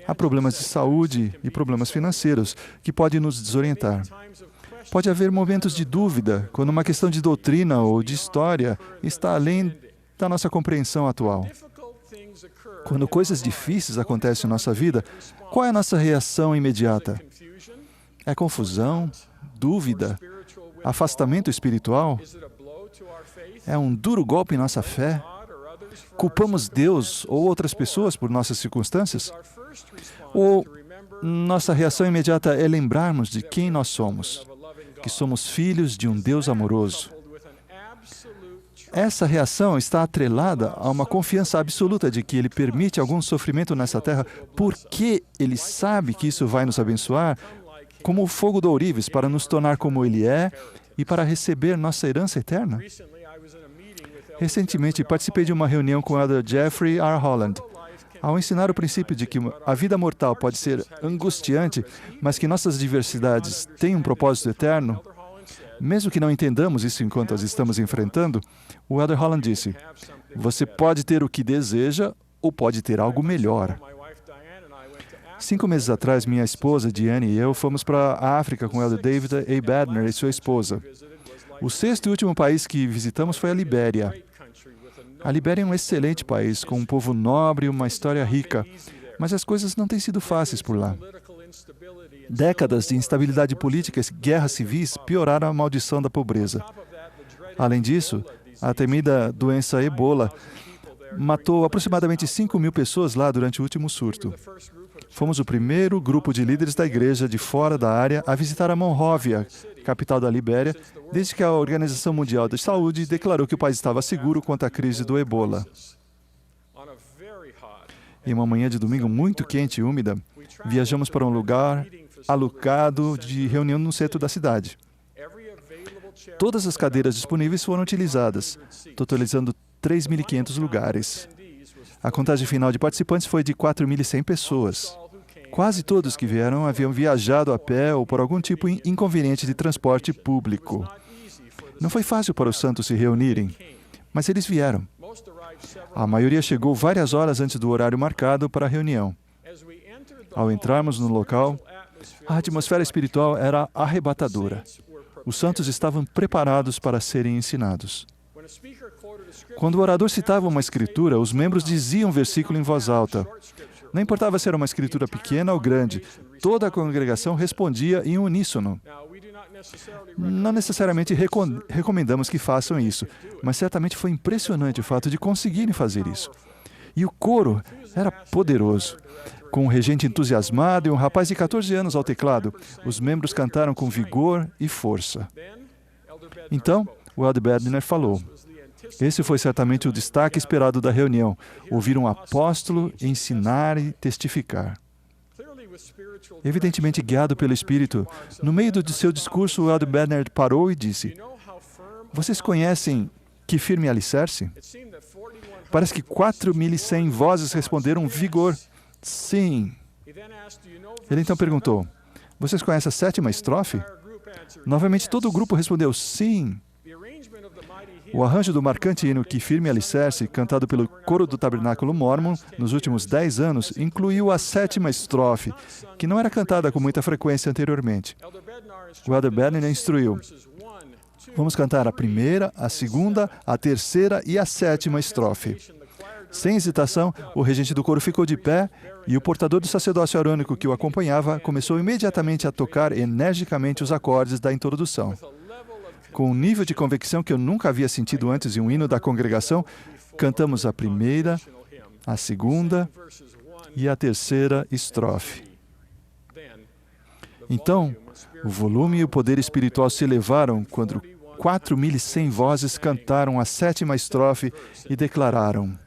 Há problemas de saúde e problemas financeiros que podem nos desorientar. Pode haver momentos de dúvida quando uma questão de doutrina ou de história está além da nossa compreensão atual. Quando coisas difíceis acontecem em nossa vida, qual é a nossa reação imediata? É confusão? Dúvida? Afastamento espiritual? É um duro golpe em nossa fé? Culpamos Deus ou outras pessoas por nossas circunstâncias? Ou nossa reação imediata é lembrarmos de quem nós somos, que somos filhos de um Deus amoroso? Essa reação está atrelada a uma confiança absoluta de que Ele permite algum sofrimento nessa terra porque Ele sabe que isso vai nos abençoar, como o fogo do ourives, para nos tornar como Ele é e para receber nossa herança eterna. Recentemente, participei de uma reunião com o Elder Jeffrey R. Holland. Ao ensinar o princípio de que a vida mortal pode ser angustiante, mas que nossas diversidades têm um propósito eterno, mesmo que não entendamos isso enquanto as estamos enfrentando, o Elder Holland disse: você pode ter o que deseja ou pode ter algo melhor. 5 meses atrás, minha esposa, Diane, e eu fomos para a África com o Elder David A. Badner e sua esposa. O 6º e último país que visitamos foi a Libéria. A Libéria é um excelente país, com um povo nobre e uma história rica, mas as coisas não têm sido fáceis por lá. Décadas de instabilidade política e guerras civis pioraram a maldição da pobreza. Além disso, a temida doença Ebola matou aproximadamente 5.000 pessoas lá durante o último surto. Fomos o primeiro grupo de líderes da igreja de fora da área a visitar a Monróvia, capital da Libéria, desde que a Organização Mundial da Saúde declarou que o país estava seguro quanto à crise do Ebola. Em uma manhã de domingo muito quente e úmida, viajamos para um lugar alugado de reunião no centro da cidade. Todas as cadeiras disponíveis foram utilizadas, totalizando 3.500 lugares. A contagem final de participantes foi de 4.100 pessoas. Quase todos que vieram haviam viajado a pé ou por algum tipo de inconveniente de transporte público. Não foi fácil para os santos se reunirem, mas eles vieram. A maioria chegou várias horas antes do horário marcado para a reunião. Ao entrarmos no local, a atmosfera espiritual era arrebatadora. Os santos estavam preparados para serem ensinados. Quando o orador citava uma escritura, os membros diziam um versículo em voz alta. Não importava se era uma escritura pequena ou grande, toda a congregação respondia em uníssono. Não necessariamente recomendamos que façam isso, mas certamente foi impressionante o fato de conseguirem fazer isso. E o coro era poderoso. Com um regente entusiasmado e um rapaz de 14 anos ao teclado, os membros cantaram com vigor e força. Então, o Elder Badner falou: esse foi certamente o destaque esperado da reunião, ouvir um apóstolo ensinar e testificar. Evidentemente guiado pelo Espírito, no meio do seu discurso, o Elder Badner parou e disse: vocês conhecem Que Firme Alicerce? Parece que 4.100 vozes responderam vigor. Sim. Ele então perguntou: vocês conhecem a 7ª estrofe? Novamente todo o grupo respondeu sim. O arranjo do marcante hino Que Firme Alicerce, cantado pelo coro do Tabernáculo Mórmon nos últimos 10 anos, incluiu a 7ª estrofe, que não era cantada com muita frequência anteriormente. O Elder Badner instruiu: vamos cantar a 1ª, a 2ª, a 3ª e a 7ª estrofe. Sem hesitação, o regente do coro ficou de pé e o portador do sacerdócio arônico que o acompanhava começou imediatamente a tocar energicamente os acordes da introdução. Com um nível de convicção que eu nunca havia sentido antes em um hino da congregação, cantamos a 1ª, a 2ª e a 3ª estrofe. Então, o volume e o poder espiritual se elevaram quando 4.100 vozes cantaram a 7ª estrofe e declararam: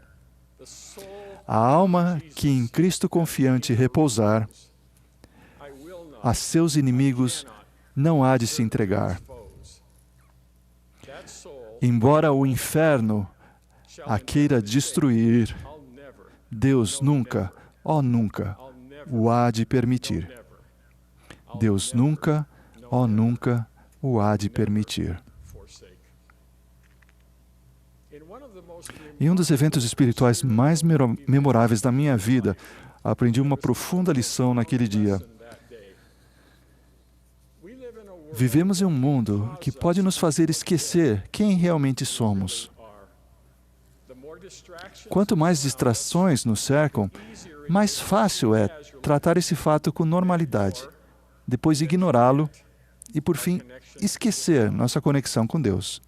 a alma que em Cristo confiante repousar, a seus inimigos não há de se entregar. Embora o inferno a queira destruir, Deus nunca, ó nunca, o há de permitir. Deus nunca, ó nunca, o há de permitir. Em um dos eventos espirituais mais memoráveis da minha vida, aprendi uma profunda lição naquele dia. Vivemos em um mundo que pode nos fazer esquecer quem realmente somos. Quanto mais distrações nos cercam, mais fácil é tratar esse fato com normalidade, depois ignorá-lo e, por fim, esquecer nossa conexão com Deus.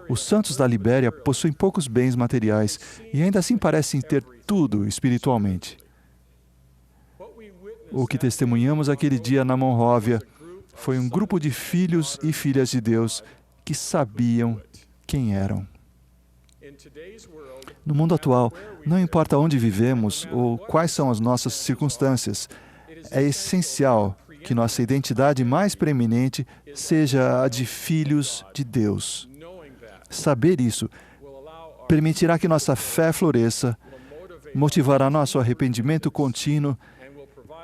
Os santos da Libéria possuem poucos bens materiais e ainda assim parecem ter tudo espiritualmente. O que testemunhamos aquele dia na Monróvia foi um grupo de filhos e filhas de Deus que sabiam quem eram. No mundo atual, não importa onde vivemos ou quais são as nossas circunstâncias, é essencial que nossa identidade mais preeminente seja a de filhos de Deus. Saber isso permitirá que nossa fé floresça, motivará nosso arrependimento contínuo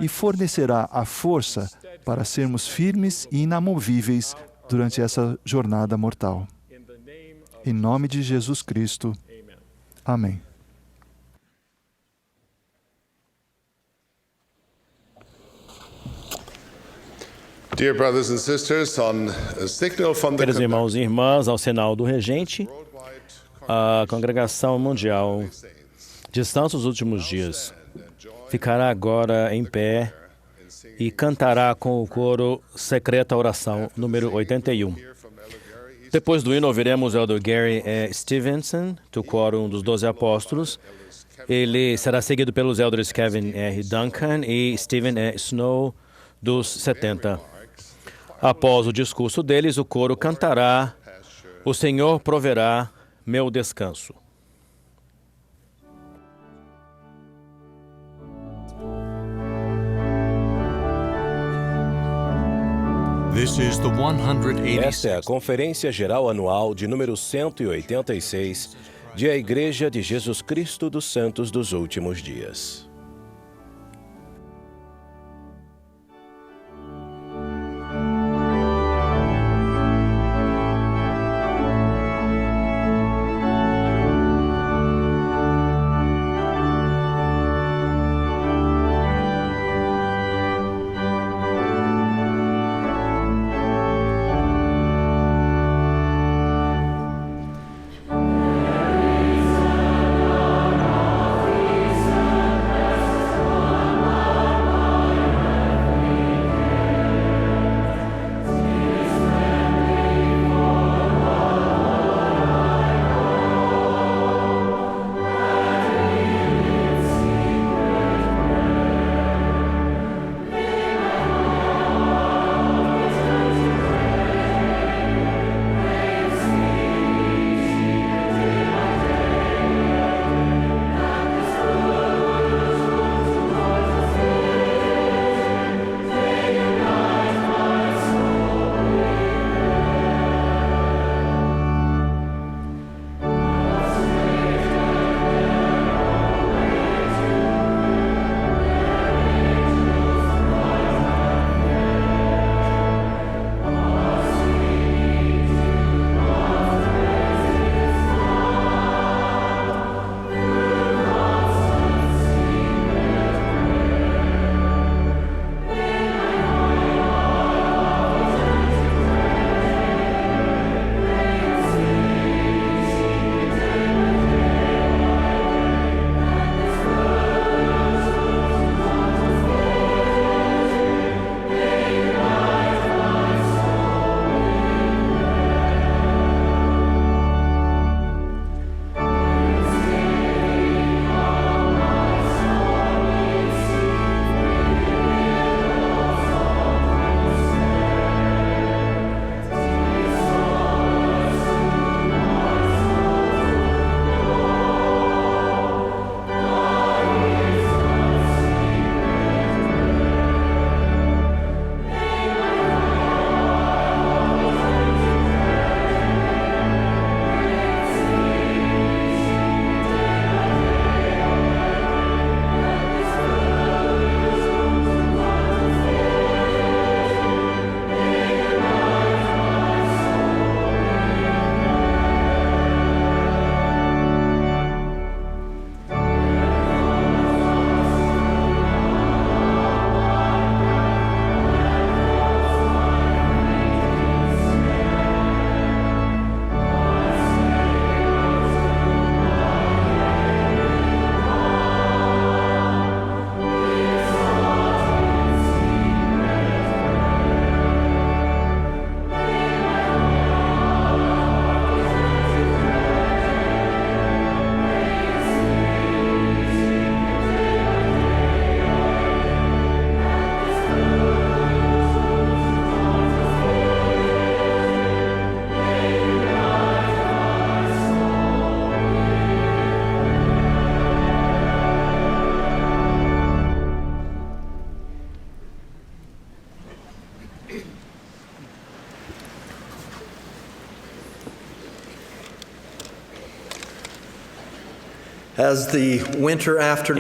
e fornecerá a força para sermos firmes e inamovíveis durante essa jornada mortal. Em nome de Jesus Cristo. Amém.
Dear brothers and sisters, on a signal from the
Queridos irmãos e irmãs, ao sinal do regente, a Congregação Mundial de Santos dos Últimos Dias ficará agora em pé e cantará com o coro Secreta Oração, número 81. Depois do hino, ouviremos o elder Gary Stevenson, do Quórum dos 12 Apóstolos. Ele será seguido pelos elders Kevin R. Duncan e Stephen E. Snow, dos 70. Após o discurso deles, o coro cantará O Senhor proverá meu descanso.
Esta é a Conferência Geral Anual de número 186 de A Igreja de Jesus Cristo dos Santos dos Últimos Dias.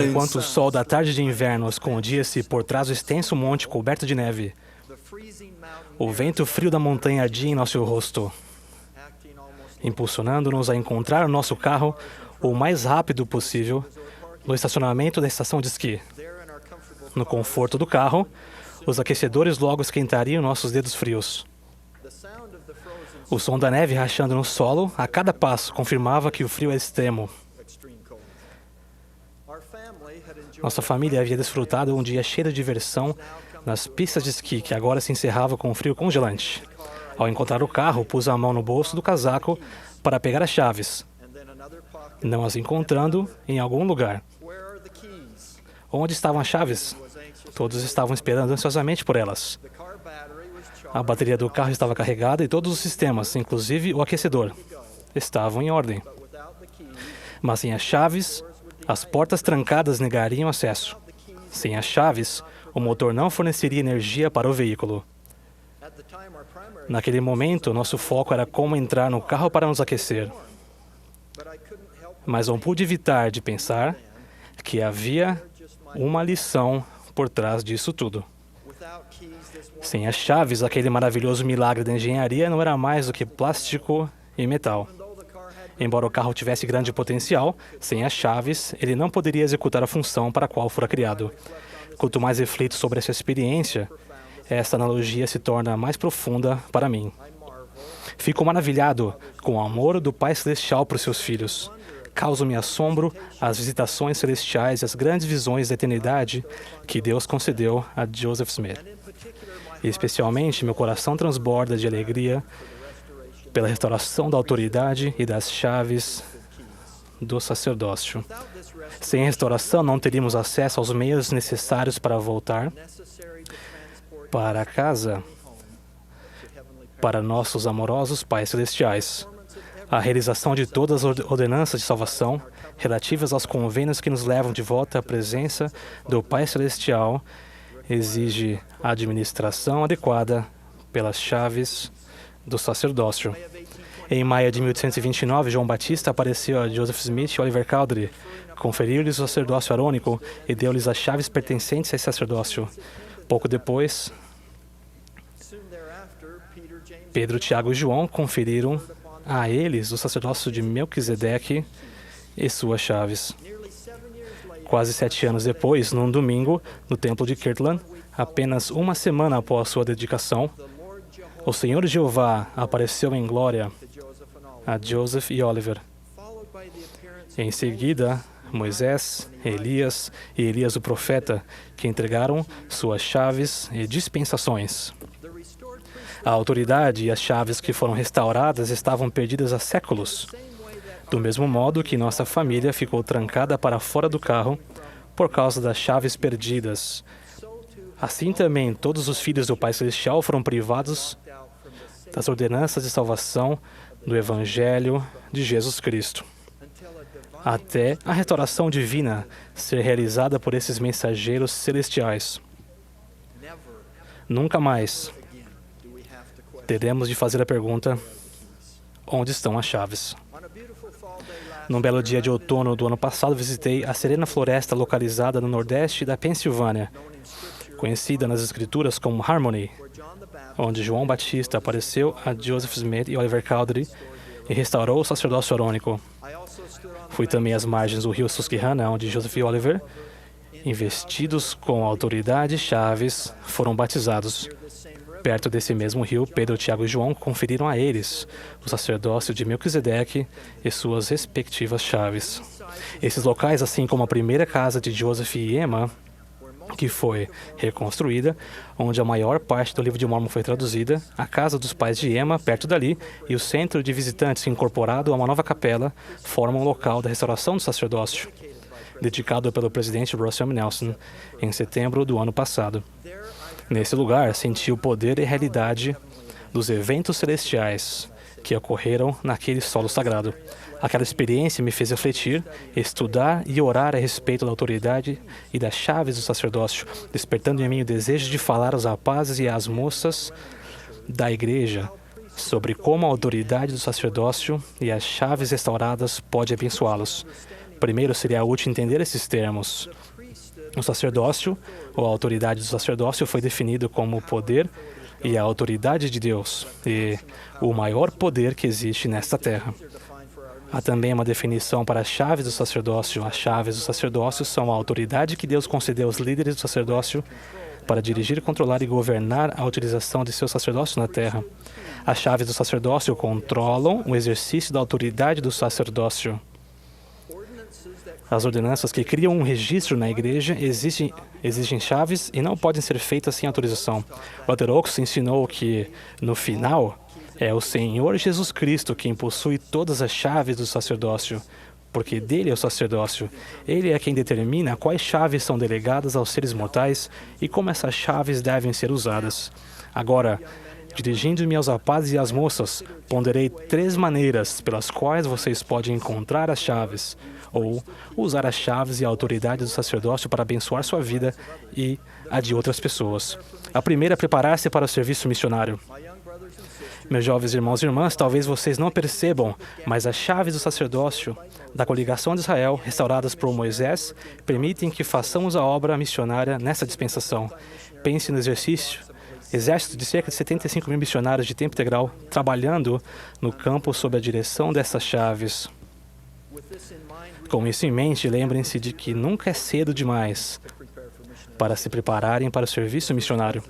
Enquanto o sol da tarde de inverno escondia-se por trás do extenso monte coberto de neve, o vento frio da montanha ardia em nosso rosto, impulsionando-nos a encontrar o nosso carro o mais rápido possível no estacionamento da estação de esqui. No conforto do carro, os aquecedores logo esquentariam nossos dedos frios. O som da neve rachando no solo a cada passo confirmava que o frio é extremo. Nossa família havia desfrutado um dia cheio de diversão nas pistas de esqui, que agora se encerrava com um frio congelante. Ao encontrar o carro, pus a mão no bolso do casaco para pegar as chaves, não as encontrando em algum lugar. Onde estavam as chaves? Todos estavam esperando ansiosamente por elas. A bateria do carro estava carregada e todos os sistemas, inclusive o aquecedor, estavam em ordem. Mas sem as chaves, as portas trancadas negariam acesso. Sem as chaves, o motor não forneceria energia para o veículo. Naquele momento, nosso foco era como entrar no carro para nos aquecer. Mas não pude evitar de pensar que havia uma lição por trás disso tudo. Sem as chaves, aquele maravilhoso milagre da engenharia não era mais do que plástico e metal. Embora o carro tivesse grande potencial, sem as chaves, ele não poderia executar a função para a qual fora criado. Quanto mais reflito sobre essa experiência, essa analogia se torna mais profunda para mim. Fico maravilhado com o amor do Pai Celestial por seus filhos. Causa-me assombro as visitações celestiais e as grandes visões da eternidade que Deus concedeu a Joseph Smith. E especialmente, meu coração transborda de alegria pela restauração da autoridade e das chaves do sacerdócio. Sem restauração, não teríamos acesso aos meios necessários para voltar para casa, para nossos amorosos pais celestiais. A realização de todas as ordenanças de salvação relativas aos convênios que nos levam de volta à presença do Pai Celestial exige a administração adequada pelas chaves do sacerdócio. Em maio de 1829, João Batista apareceu a Joseph Smith e Oliver Cowdery, conferiu-lhes o sacerdócio arônico e deu-lhes as chaves pertencentes a esse sacerdócio. Pouco depois, Pedro, Tiago e João conferiram a eles o sacerdócio de Melquisedeque e suas chaves. Quase 7 anos depois, num domingo, no templo de Kirtland, apenas uma semana após sua dedicação, o Senhor Jeová apareceu em glória a Joseph e Oliver. Em seguida, Moisés, Elias e Elias o profeta, que entregaram suas chaves e dispensações. A autoridade e as chaves que foram restauradas estavam perdidas há séculos, do mesmo modo que nossa família ficou trancada para fora do carro por causa das chaves perdidas. Assim também, todos os filhos do Pai Celestial foram privados das ordenanças de salvação do Evangelho de Jesus Cristo, até a restauração divina ser realizada por esses mensageiros celestiais. Nunca mais teremos de fazer a pergunta: onde estão as chaves? Num belo dia de outono do ano passado, visitei a serena floresta localizada no nordeste da Pensilvânia, conhecida nas escrituras como Harmony, onde João Batista apareceu a Joseph Smith e Oliver Cowdery e restaurou o sacerdócio arônico. Fui também às margens do rio Susquehanna, onde Joseph e Oliver, investidos com autoridade e chaves, foram batizados. Perto desse mesmo rio, Pedro, Tiago e João conferiram a eles o sacerdócio de Melquisedeque e suas respectivas chaves. Esses locais, assim como a primeira casa de Joseph e Emma, que foi reconstruída, onde a maior parte do livro de Mórmon foi traduzida, a casa dos pais de Emma, perto dali, e o centro de visitantes incorporado a uma nova capela, formam o local da restauração do sacerdócio, dedicado pelo presidente Russell M. Nelson em setembro do ano passado. Nesse lugar, senti o poder e realidade dos eventos celestiais que ocorreram naquele solo sagrado. Aquela experiência me fez refletir, estudar e orar a respeito da autoridade e das chaves do sacerdócio, despertando em mim o desejo de falar aos rapazes e às moças da igreja sobre como a autoridade do sacerdócio e as chaves restauradas pode abençoá-los. Primeiro, seria útil entender esses termos. O sacerdócio, ou a autoridade do sacerdócio, foi definido como o poder e a autoridade de Deus, e o maior poder que existe nesta terra. Há também uma definição para as chaves do sacerdócio. As chaves do sacerdócio são a autoridade que Deus concedeu aos líderes do sacerdócio para dirigir, controlar e governar a utilização de seu sacerdócio na terra. As chaves do sacerdócio controlam o exercício da autoridade do sacerdócio. As ordenanças que criam um registro na igreja exigem chaves e não podem ser feitas sem autorização. Walter Oaks ensinou que, no final, é o Senhor Jesus Cristo quem possui todas as chaves do sacerdócio, porque dele é o sacerdócio. Ele é quem determina quais chaves são delegadas aos seres mortais e como essas chaves devem ser usadas. Agora, dirigindo-me aos rapazes e às moças, ponderei 3 maneiras pelas quais vocês podem encontrar as chaves, ou usar as chaves e a autoridade do sacerdócio para abençoar sua vida e a de outras pessoas. A primeira é preparar-se para o serviço missionário. Meus jovens irmãos e irmãs, talvez vocês não percebam, mas as chaves do sacerdócio da coligação de Israel, restauradas por Moisés, permitem que façamos a obra missionária nessa dispensação. Pense no exército de cerca de 75 mil missionários de tempo integral trabalhando no campo sob a direção dessas chaves. Com isso em mente, lembrem-se de que nunca é cedo demais para se prepararem para o serviço missionário.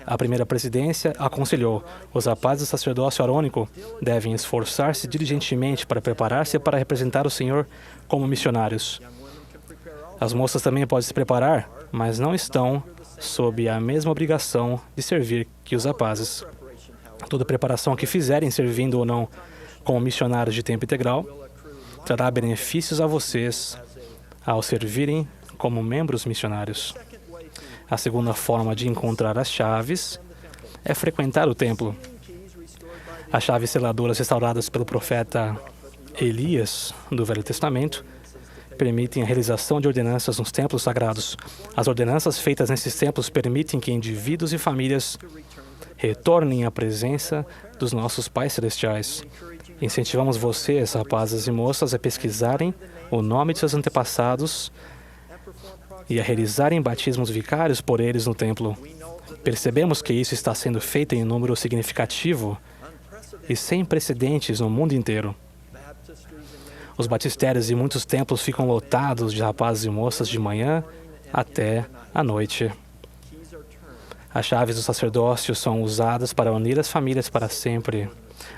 A primeira presidência aconselhou: os rapazes do sacerdócio arônico devem esforçar-se diligentemente para preparar-se para representar o Senhor como missionários. As moças também podem se preparar, mas não estão sob a mesma obrigação de servir que os rapazes. Toda preparação que fizerem, servindo ou não como missionários de tempo integral, trará benefícios a vocês ao servirem como membros missionários. A segunda forma de encontrar as chaves é frequentar o templo. As chaves seladoras restauradas pelo profeta Elias, do Velho Testamento, permitem a realização de ordenanças nos templos sagrados. As ordenanças feitas nesses templos permitem que indivíduos e famílias retornem à presença dos nossos pais celestiais. Incentivamos vocês, rapazes e moças, a pesquisarem o nome de seus antepassados e a realizarem batismos vicários por eles no templo. Percebemos que isso está sendo feito em um número significativo e sem precedentes no mundo inteiro. Os batistérios e muitos templos ficam lotados de rapazes e moças de manhã até à noite. As chaves do sacerdócio são usadas para unir as famílias para sempre,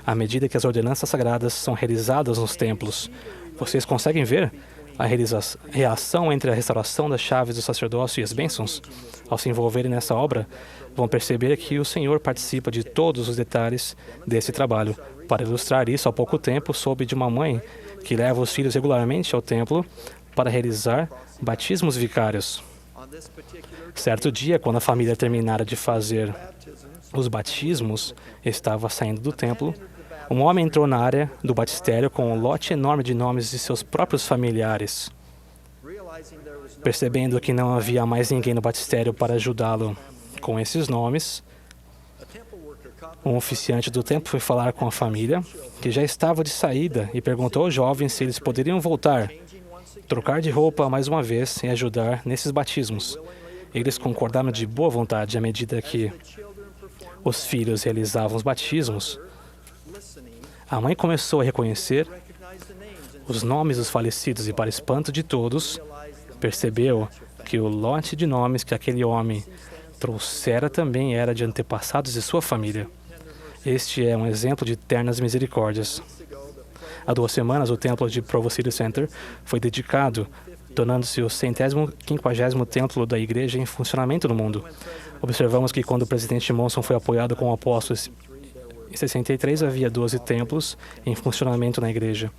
à medida que as ordenanças sagradas são realizadas nos templos. Vocês conseguem ver a reação entre a restauração das chaves do sacerdócio e as bênçãos? Ao se envolverem nessa obra, vão perceber que o Senhor participa de todos os detalhes desse trabalho. Para ilustrar isso, há pouco tempo soube de uma mãe que leva os filhos regularmente ao templo para realizar batismos vicários. Certo dia, quando a família terminara de fazer os batismos, estava saindo do templo. Um homem entrou na área do batistério com um lote enorme de nomes de seus próprios familiares. Percebendo que não havia mais ninguém no batistério para ajudá-lo com esses nomes, um oficiante do templo foi falar com a família, que já estava de saída, e perguntou aos jovens se eles poderiam voltar, trocar de roupa mais uma vez e ajudar nesses batismos. Eles concordaram de boa vontade à medida que os filhos realizavam os batismos. A mãe começou a reconhecer os nomes dos falecidos e, para espanto de todos, percebeu que o lote de nomes que aquele homem trouxera também era de antepassados de sua família. Este é um exemplo de ternas misericórdias. Há 2 semanas, o templo de Provo City Center foi dedicado, tornando-se o 150º templo da igreja em funcionamento no mundo. Observamos que quando o presidente Monson foi apoiado com apóstolos, em 63 havia 12 templos em funcionamento na igreja.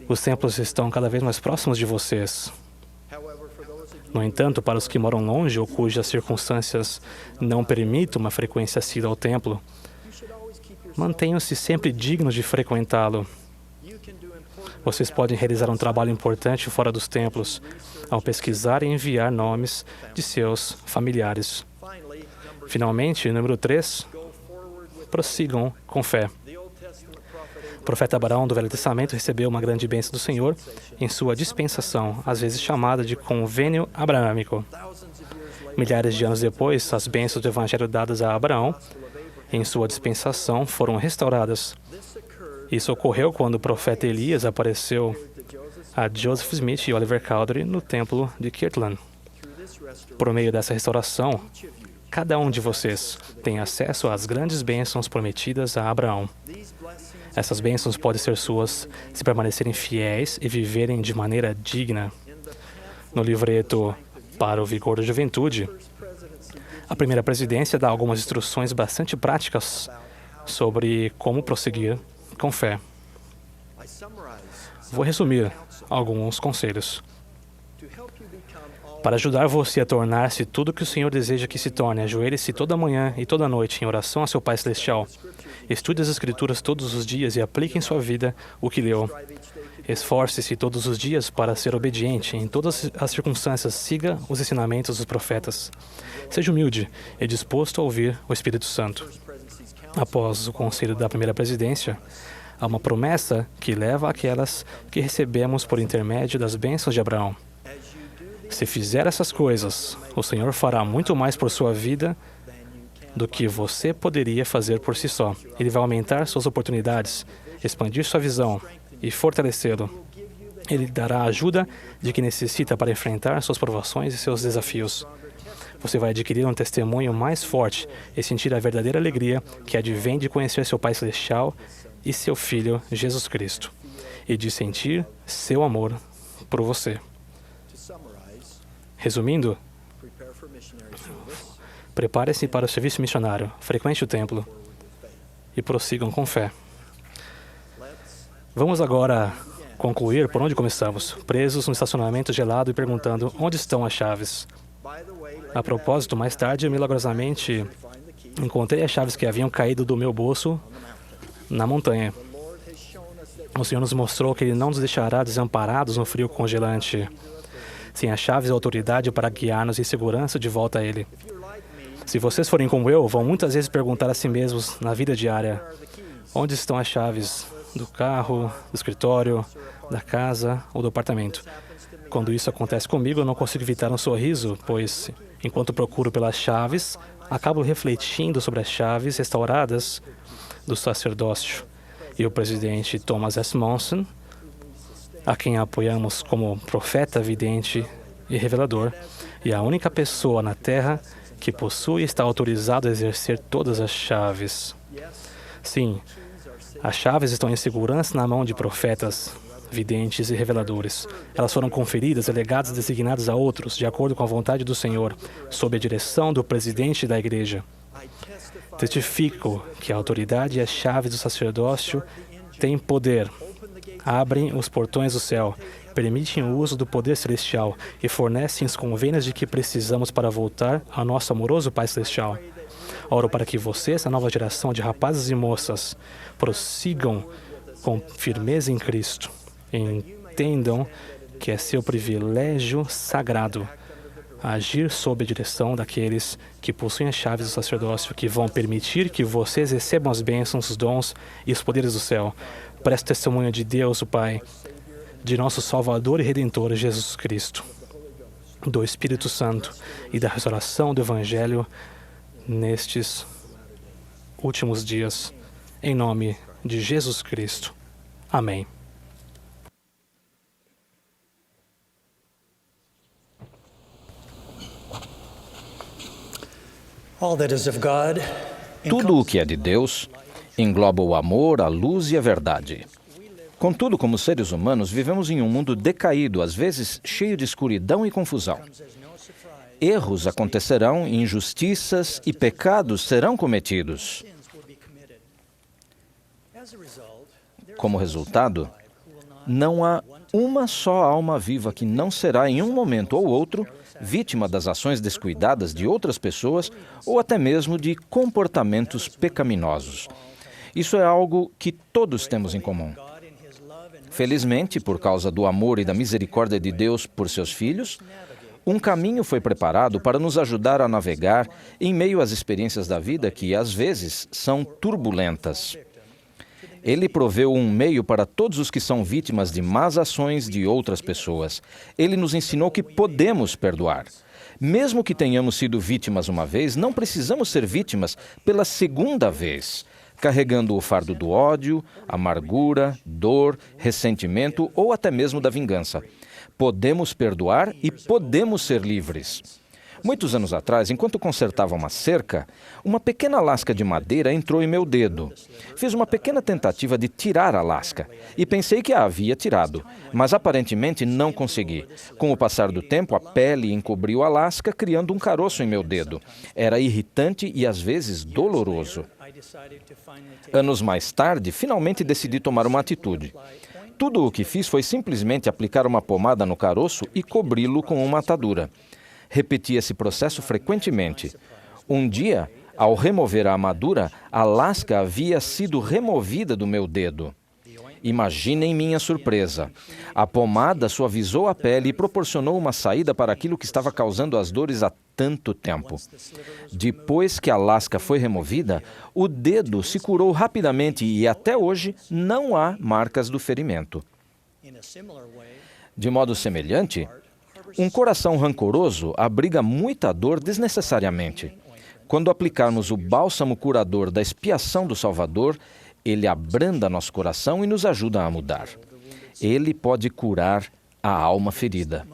Os templos estão cada vez mais próximos de vocês. No entanto, para os que moram longe ou cujas circunstâncias não permitam uma frequência assídua ao templo, mantenham-se sempre dignos de frequentá-lo. Vocês podem realizar um trabalho importante fora dos templos, ao pesquisar e enviar nomes de seus familiares. Finalmente, número 3, prossigam com fé. profeta Abraão do Velho Testamento recebeu uma grande bênção do Senhor em sua dispensação, às vezes chamada de convênio abraâmico. Milhares de anos depois, as bênçãos do Evangelho dadas a Abraão em sua dispensação foram restauradas. Isso ocorreu quando o profeta Elias apareceu a Joseph Smith e Oliver Cowdery no templo de Kirtland. Por meio dessa restauração, cada um de vocês tem acesso às grandes bênçãos prometidas a Abraão. Essas bênçãos podem ser suas se permanecerem fiéis e viverem de maneira digna. No livreto Para o Vigor da Juventude, a primeira presidência dá algumas instruções bastante práticas sobre como prosseguir com fé. Vou resumir alguns conselhos. Para ajudar você a tornar-se tudo o que o Senhor deseja que se torne, ajoelhe-se toda manhã e toda noite em oração a seu Pai Celestial. Estude as Escrituras todos os dias e aplique em sua vida o que leu. Esforce-se todos os dias para ser obediente. Em todas as circunstâncias, siga os ensinamentos dos profetas. Seja humilde e disposto a ouvir o Espírito Santo. Após o conselho da primeira presidência, há uma promessa que leva àquelas que recebemos por intermédio das bênçãos de Abraão. Se fizer essas coisas, o Senhor fará muito mais por sua vida do que você poderia fazer por si só. Ele vai aumentar suas oportunidades, expandir sua visão e fortalecê-lo. Ele dará a ajuda de que necessita para enfrentar suas provações e seus desafios. Você vai adquirir um testemunho mais forte e sentir a verdadeira alegria que advém de conhecer seu Pai Celestial e seu Filho, Jesus Cristo, e de sentir seu amor por você. Resumindo, prepare-se para o serviço missionário, frequente o templo e prossigam com fé. Vamos agora concluir por onde começamos, presos no estacionamento gelado e perguntando onde estão as chaves. A propósito, mais tarde, eu milagrosamente encontrei as chaves que haviam caído do meu bolso na montanha. O Senhor nos mostrou que Ele não nos deixará desamparados no frio congelante. Sem as chaves e a autoridade para guiar-nos em segurança de volta a Ele. Se vocês forem como eu, vão muitas vezes perguntar a si mesmos na vida diária: onde estão as chaves do carro, do escritório, da casa ou do apartamento? Quando isso acontece comigo, eu não consigo evitar um sorriso, pois, enquanto procuro pelas chaves, acabo refletindo sobre as chaves restauradas do sacerdócio. E o presidente Thomas S. Monson, a quem apoiamos como profeta, vidente e revelador, e a única pessoa na Terra que possui e está autorizado a exercer todas as chaves. Sim, as chaves estão em segurança na mão de profetas, videntes e reveladores. Elas foram conferidas e legadas designadas a outros, de acordo com a vontade do Senhor, sob a direção do presidente da igreja. Testifico que a autoridade e as chaves do sacerdócio têm poder, abrem os portões do céu, permitem o uso do poder celestial e fornecem os convênios de que precisamos para voltar ao nosso amoroso Pai Celestial. Oro para que vocês, a nova geração de rapazes e moças, prossigam com firmeza em Cristo e entendam que é seu privilégio sagrado agir sob a direção daqueles que possuem as chaves do sacerdócio, que vão permitir que vocês recebam as bênçãos, os dons e os poderes do céu. Preste testemunho de Deus, o Pai, de nosso Salvador e Redentor, Jesus Cristo, do Espírito Santo e da restauração do Evangelho nestes últimos dias. Em nome de Jesus Cristo. Amém.
Tudo o que é de Deus engloba o amor, a luz e a verdade. Contudo, como seres humanos, vivemos em um mundo decaído, às vezes cheio de escuridão e confusão. Erros acontecerão, injustiças e pecados serão cometidos. Como resultado, não há uma só alma viva que não será, em um momento ou outro, vítima das ações descuidadas de outras pessoas ou até mesmo de comportamentos pecaminosos. Isso é algo que todos temos em comum. Felizmente, por causa do amor e da misericórdia de Deus por seus filhos, um caminho foi preparado para nos ajudar a navegar em meio às experiências da vida que, às vezes, são turbulentas. Ele proveu um meio para todos os que são vítimas de más ações de outras pessoas. Ele nos ensinou que podemos perdoar. Mesmo que tenhamos sido vítimas uma vez, não precisamos ser vítimas pela segunda vez, carregando o fardo do ódio, amargura, dor, ressentimento ou até mesmo da vingança. Podemos perdoar e podemos ser livres. Muitos anos atrás, enquanto consertava uma cerca, uma pequena lasca de madeira entrou em meu dedo. Fiz uma pequena tentativa de tirar a lasca e pensei que a havia tirado, mas aparentemente não consegui. Com o passar do tempo, a pele encobriu a lasca, criando um caroço em meu dedo. Era irritante e às vezes doloroso. Anos mais tarde, finalmente decidi tomar uma atitude. Tudo o que fiz foi simplesmente aplicar uma pomada no caroço e cobri-lo com uma atadura. Repeti esse processo frequentemente. Um dia, ao remover a armadura, a lasca havia sido removida do meu dedo. Imaginem minha surpresa. A pomada suavizou a pele e proporcionou uma saída para aquilo que estava causando as dores há tanto tempo. Depois que a lasca foi removida, o dedo se curou rapidamente e até hoje não há marcas do ferimento. De modo semelhante, um coração rancoroso abriga muita dor desnecessariamente. Quando aplicarmos o bálsamo curador da expiação do Salvador, ele abranda nosso coração e nos ajuda a mudar. Ele pode curar a alma ferida.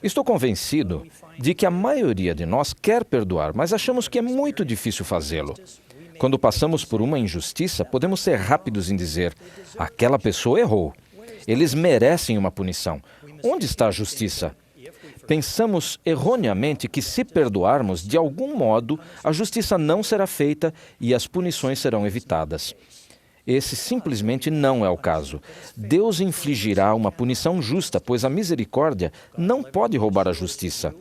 Estou convencido de que a maioria de nós quer perdoar, mas achamos que é muito difícil fazê-lo. Quando passamos por uma injustiça, podemos ser rápidos em dizer: aquela pessoa errou. Eles merecem uma punição. Onde está a justiça? Pensamos erroneamente que se perdoarmos, de algum modo, a justiça não será feita e as punições serão evitadas. Esse simplesmente não é o caso. Deus infligirá uma punição justa, pois a misericórdia não pode roubar a justiça.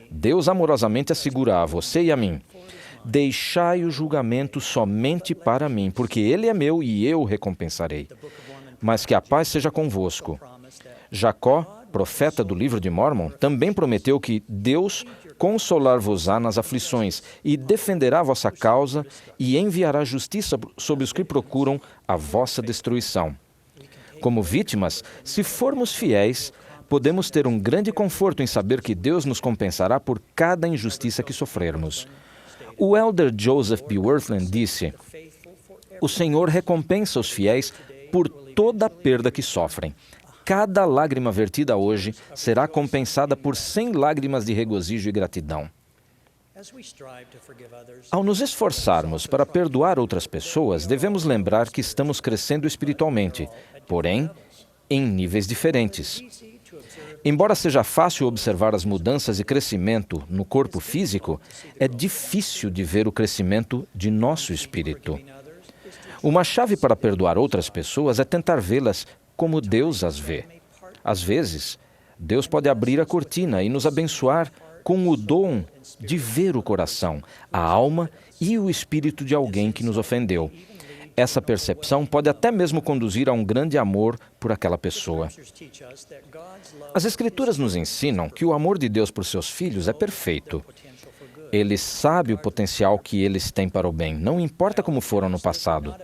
Deus amorosamente assegura a você e a mim: deixai o julgamento somente para mim, porque ele é meu e eu o recompensarei. Mas que a paz seja convosco. Jacó, profeta do livro de Mórmon, também prometeu que Deus consolar-vos-á nas aflições e defenderá a vossa causa e enviará justiça sobre os que procuram a vossa destruição. Como vítimas, se formos fiéis, podemos ter um grande conforto em saber que Deus nos compensará por cada injustiça que sofrermos. O elder Joseph B. Wirthlin disse: o Senhor recompensa os fiéis por toda a perda que sofrem. Cada lágrima vertida hoje será compensada por 100 lágrimas de regozijo e gratidão. Ao nos esforçarmos para perdoar outras pessoas, devemos lembrar que estamos crescendo espiritualmente, porém, em níveis diferentes. Embora seja fácil observar as mudanças e crescimento no corpo físico, é difícil de ver o crescimento de nosso espírito. Uma chave para perdoar outras pessoas é tentar vê-las como Deus as vê. Às vezes, Deus pode abrir a cortina e nos abençoar com o dom de ver o coração, a alma e o espírito de alguém que nos ofendeu. Essa percepção pode até mesmo conduzir a um grande amor por aquela pessoa. As Escrituras nos ensinam que o amor de Deus por seus filhos é perfeito. Ele sabe o potencial que eles têm para o bem, não importa como foram no passado.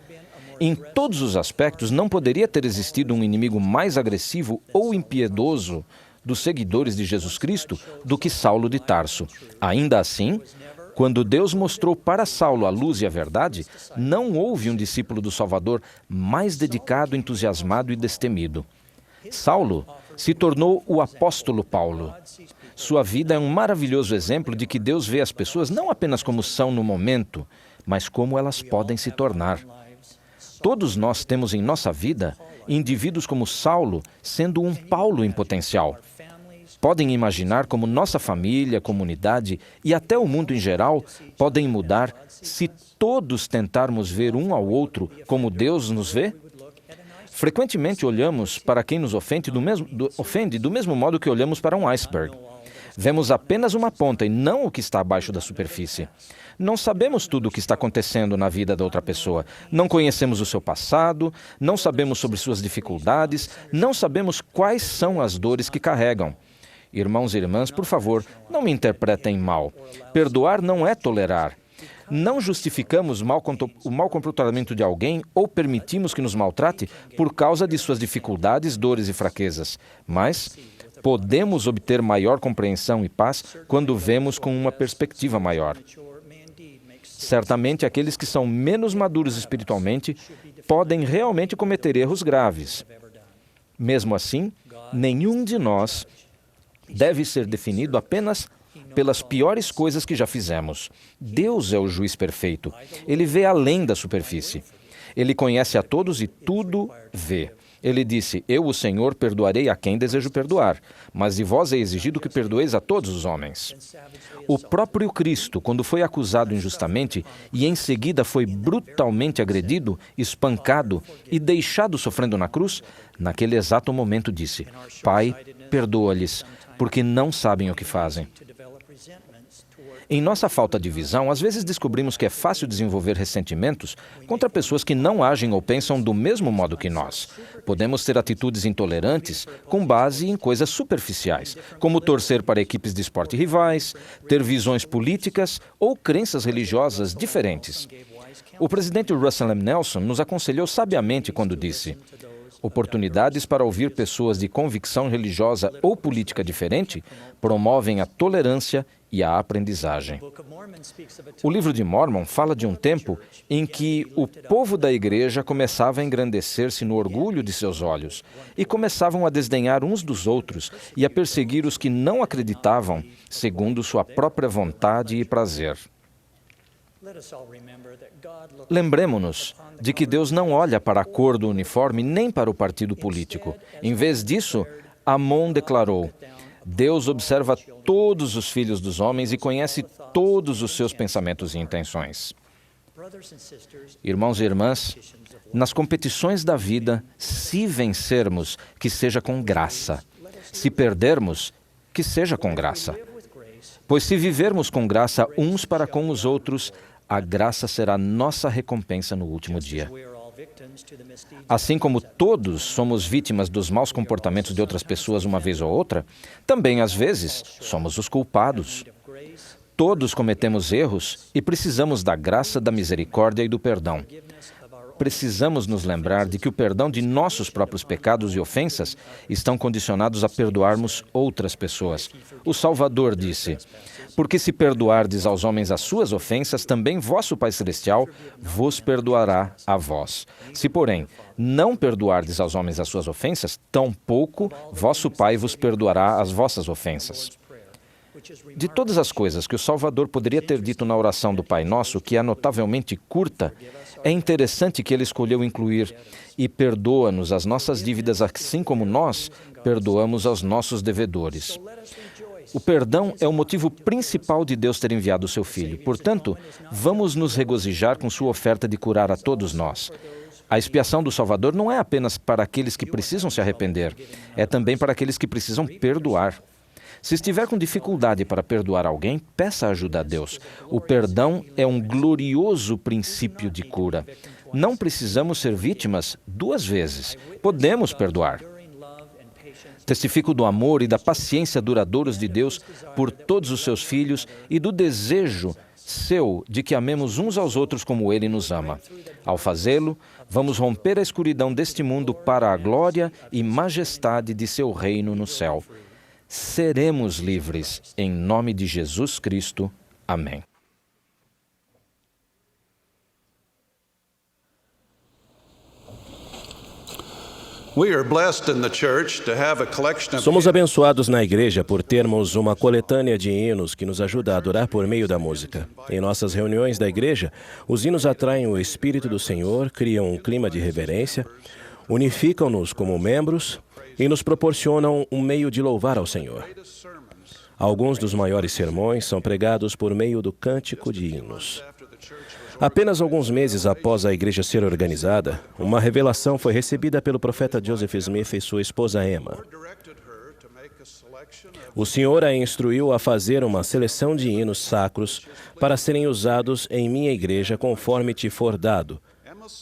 Em todos os aspectos, não poderia ter existido um inimigo mais agressivo ou impiedoso dos seguidores de Jesus Cristo do que Saulo de Tarso. Ainda assim, quando Deus mostrou para Saulo a luz e a verdade, não houve um discípulo do Salvador mais dedicado, entusiasmado e destemido. Saulo se tornou o apóstolo Paulo. Sua vida é um maravilhoso exemplo de que Deus vê as pessoas não apenas como são no momento, mas como elas podem se tornar. Todos nós temos em nossa vida indivíduos como Saulo sendo um Paulo em potencial. Podem imaginar como nossa família, comunidade e até o mundo em geral podem mudar se todos tentarmos ver um ao outro como Deus nos vê? Frequentemente olhamos para quem nos ofende do mesmo modo que olhamos para um iceberg. Vemos apenas uma ponta e não o que está abaixo da superfície. Não sabemos tudo o que está acontecendo na vida da outra pessoa. Não conhecemos o seu passado, não sabemos sobre suas dificuldades, não sabemos quais são as dores que carregam. Irmãos e irmãs, por favor, não me interpretem mal. Perdoar não é tolerar. Não justificamos o mau comportamento de alguém ou permitimos que nos maltrate por causa de suas dificuldades, dores e fraquezas, mas podemos obter maior compreensão e paz quando vemos com uma perspectiva maior. Certamente, aqueles que são menos maduros espiritualmente podem realmente cometer erros graves. Mesmo assim, nenhum de nós deve ser definido apenas pelas piores coisas que já fizemos. Deus é o juiz perfeito. Ele vê além da superfície. Ele conhece a todos e tudo vê. Ele disse: eu, o Senhor, perdoarei a quem desejo perdoar, mas de vós é exigido que perdoeis a todos os homens. O próprio Cristo, quando foi acusado injustamente e em seguida foi brutalmente agredido, espancado e deixado sofrendo na cruz, naquele exato momento disse: Pai, perdoa-lhes, porque não sabem o que fazem. Em nossa falta de visão, às vezes descobrimos que é fácil desenvolver ressentimentos contra pessoas que não agem ou pensam do mesmo modo que nós. Podemos ter atitudes intolerantes com base em coisas superficiais, como torcer para equipes de esporte rivais, ter visões políticas ou crenças religiosas diferentes. O presidente Russell M. Nelson nos aconselhou sabiamente quando disse: oportunidades para ouvir pessoas de convicção religiosa ou política diferente promovem a tolerância e a aprendizagem. O livro de Mórmon fala de um tempo em que o povo da igreja começava a engrandecer-se no orgulho de seus olhos e começavam a desdenhar uns dos outros e a perseguir os que não acreditavam segundo sua própria vontade e prazer. Lembremo-nos de que Deus não olha para a cor do uniforme nem para o partido político. Em vez disso, Amon declarou: Deus observa todos os filhos dos homens e conhece todos os seus pensamentos e intenções. Irmãos e irmãs, nas competições da vida, se vencermos, que seja com graça. Se perdermos, que seja com graça. Pois se vivermos com graça uns para com os outros, a graça será nossa recompensa no último dia. Assim como todos somos vítimas dos maus comportamentos de outras pessoas uma vez ou outra, também, às vezes, somos os culpados. Todos cometemos erros e precisamos da graça, da misericórdia e do perdão. Precisamos nos lembrar de que o perdão de nossos próprios pecados e ofensas estão condicionados a perdoarmos outras pessoas. O Salvador disse: porque se perdoardes aos homens as suas ofensas, também vosso Pai Celestial vos perdoará a vós. Se, porém, não perdoardes aos homens as suas ofensas, tampouco vosso Pai vos perdoará as vossas ofensas. De todas as coisas que o Salvador poderia ter dito na oração do Pai Nosso, que é notavelmente curta, é interessante que ele escolheu incluir: e perdoa-nos as nossas dívidas, assim como nós perdoamos aos nossos devedores. O perdão é o motivo principal de Deus ter enviado o seu Filho. Portanto, vamos nos regozijar com sua oferta de curar a todos nós. A expiação do Salvador não é apenas para aqueles que precisam se arrepender, é também para aqueles que precisam perdoar. Se estiver com dificuldade para perdoar alguém, peça ajuda a Deus. O perdão é um glorioso princípio de cura. Não precisamos ser vítimas duas vezes. Podemos perdoar. Testifico do amor e da paciência duradouros de Deus por todos os seus filhos e do desejo seu de que amemos uns aos outros como Ele nos ama. Ao fazê-lo, vamos romper a escuridão deste mundo para a glória e majestade de seu reino no céu. Seremos livres, em nome de Jesus Cristo. Amém.
Somos abençoados na igreja por termos uma coletânea de hinos que nos ajuda a adorar por meio da música. Em nossas reuniões da igreja, os hinos atraem o Espírito do Senhor, criam um clima de reverência, unificam-nos como membros e nos proporcionam um meio de louvar ao Senhor. Alguns dos maiores sermões são pregados por meio do cântico de hinos. Apenas alguns meses após a igreja ser organizada, uma revelação foi recebida pelo profeta Joseph Smith e sua esposa Emma. O Senhor a instruiu a fazer uma seleção de hinos sacros para serem usados em minha igreja conforme te for dado,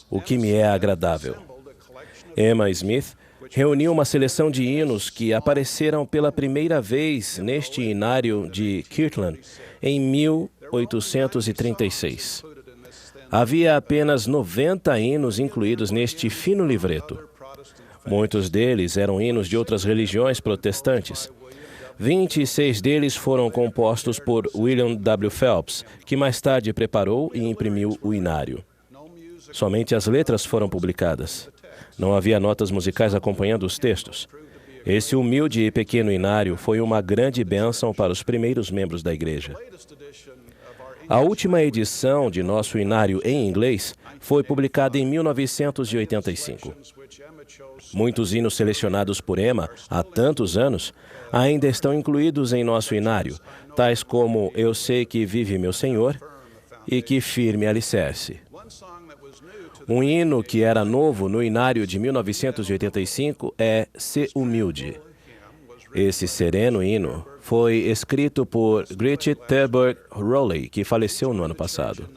o que me é agradável. Emma Smith reuniu uma seleção de hinos que apareceram pela primeira vez neste inário de Kirtland em 1836. Havia apenas 90 hinos incluídos neste fino livreto. Muitos deles eram hinos de outras religiões protestantes. 26 deles foram compostos por William W. Phelps, que mais tarde preparou e imprimiu o inário. Somente as letras foram publicadas. Não havia notas musicais acompanhando os textos. Esse humilde e pequeno inário foi uma grande bênção para os primeiros membros da igreja. A última edição de nosso inário em inglês foi publicada em 1985. Muitos hinos selecionados por Emma há tantos anos ainda estão incluídos em nosso inário, tais como Eu Sei Que Vive Meu Senhor e Que Firme Alicerce. Um hino que era novo no inário de 1985 é Se Humilde. Esse sereno hino foi escrito por Gretchen Thurber Rowley, que faleceu no ano passado.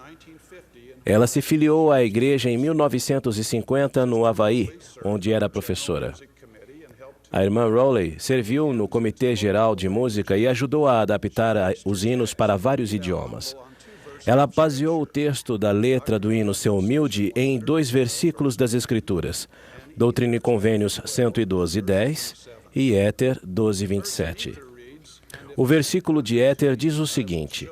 Ela se filiou à igreja em 1950 no Havaí, onde era professora. A irmã Rowley serviu no Comitê Geral de Música e ajudou a adaptar os hinos para vários idiomas. Ela baseou o texto da letra do hino Ser Humilde em 2 versículos das Escrituras, Doutrina e Convênios 112:10 e Éter 12:27. O versículo de Éter diz o seguinte: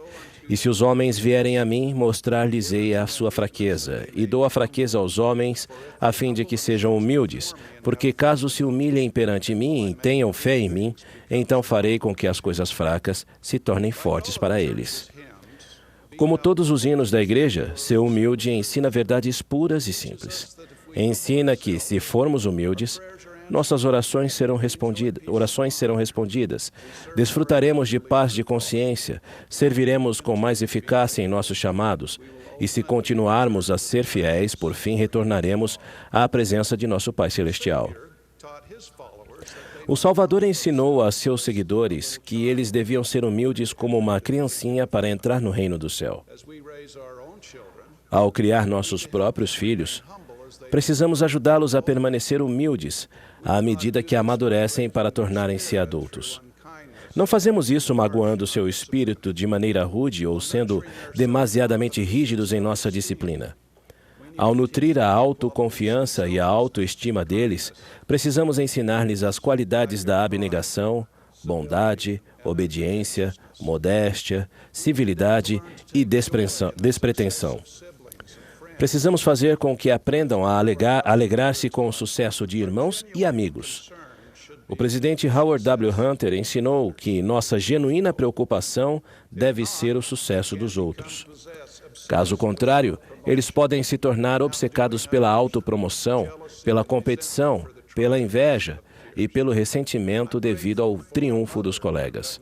E se os homens vierem a mim, mostrar-lhes-ei a sua fraqueza, e dou a fraqueza aos homens, a fim de que sejam humildes, porque caso se humilhem perante mim e tenham fé em mim, então farei com que as coisas fracas se tornem fortes para eles. Como todos os hinos da igreja, Ser Humilde ensina verdades puras e simples. Ensina que, se formos humildes, nossas orações serão respondidas, desfrutaremos de paz de consciência, serviremos com mais eficácia em nossos chamados, e se continuarmos a ser fiéis, por fim retornaremos à presença de nosso Pai Celestial. O Salvador ensinou a seus seguidores que eles deviam ser humildes como uma criancinha para entrar no reino do céu. Ao criar nossos próprios filhos, precisamos ajudá-los a permanecer humildes à medida que amadurecem para tornarem-se adultos. Não fazemos isso magoando seu espírito de maneira rude ou sendo demasiadamente rígidos em nossa disciplina. Ao nutrir a autoconfiança e a autoestima deles, precisamos ensinar-lhes as qualidades da abnegação, bondade, obediência, modéstia, civilidade e despretensão. Precisamos fazer com que aprendam a alegrar-se com o sucesso de irmãos e amigos. O presidente Howard W. Hunter ensinou que nossa genuína preocupação deve ser o sucesso dos outros. Caso contrário, eles podem se tornar obcecados pela autopromoção, pela competição, pela inveja e pelo ressentimento devido ao triunfo dos colegas.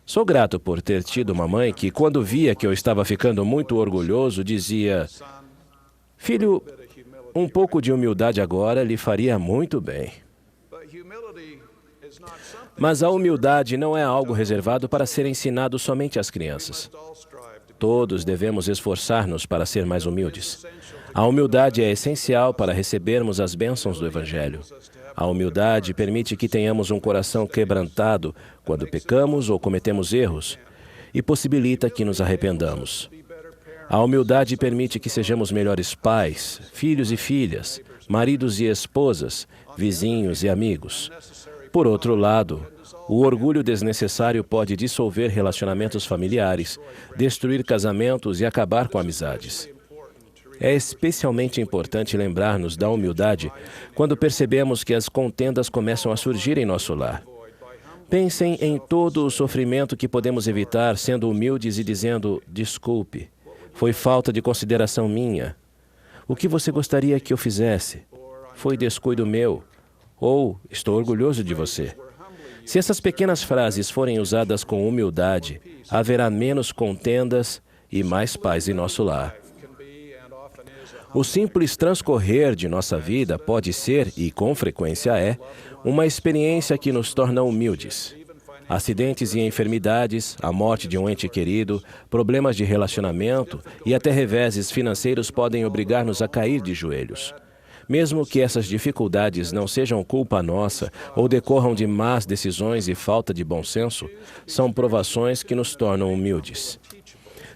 Sou grato por ter tido uma mãe que, quando via que eu estava ficando muito orgulhoso, dizia: Filho, um pouco de humildade agora lhe faria muito bem. Mas a humildade não é algo reservado para ser ensinado somente às crianças. Todos devemos esforçar-nos para ser mais humildes. A humildade é essencial para recebermos as bênçãos do Evangelho. A humildade permite que tenhamos um coração quebrantado quando pecamos ou cometemos erros e possibilita que nos arrependamos. A humildade permite que sejamos melhores pais, filhos e filhas, maridos e esposas, vizinhos e amigos. Por outro lado, o orgulho desnecessário pode dissolver relacionamentos familiares, destruir casamentos e acabar com amizades. É especialmente importante lembrar-nos da humildade quando percebemos que as contendas começam a surgir em nosso lar. Pensem em todo o sofrimento que podemos evitar sendo humildes e dizendo: desculpe, foi falta de consideração minha. O que você gostaria que eu fizesse? Foi descuido meu. Ou estou orgulhoso de você. Se essas pequenas frases forem usadas com humildade, haverá menos contendas e mais paz em nosso lar. O simples transcorrer de nossa vida pode ser, e com frequência é, uma experiência que nos torna humildes. Acidentes e enfermidades, a morte de um ente querido, problemas de relacionamento e até reveses financeiros podem obrigar-nos a cair de joelhos. Mesmo que essas dificuldades não sejam culpa nossa ou decorram de más decisões e falta de bom senso, são provações que nos tornam humildes.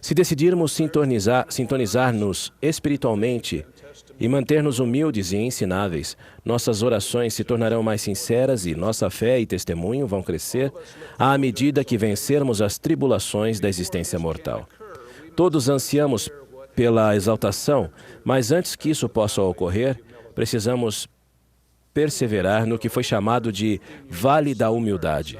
Se decidirmos sintonizar-nos espiritualmente e manter-nos humildes e ensináveis, nossas orações se tornarão mais sinceras e nossa fé e testemunho vão crescer à medida que vencermos as tribulações da existência mortal. Todos ansiamos pela exaltação, mas antes que isso possa ocorrer, precisamos perseverar no que foi chamado de Vale da Humildade.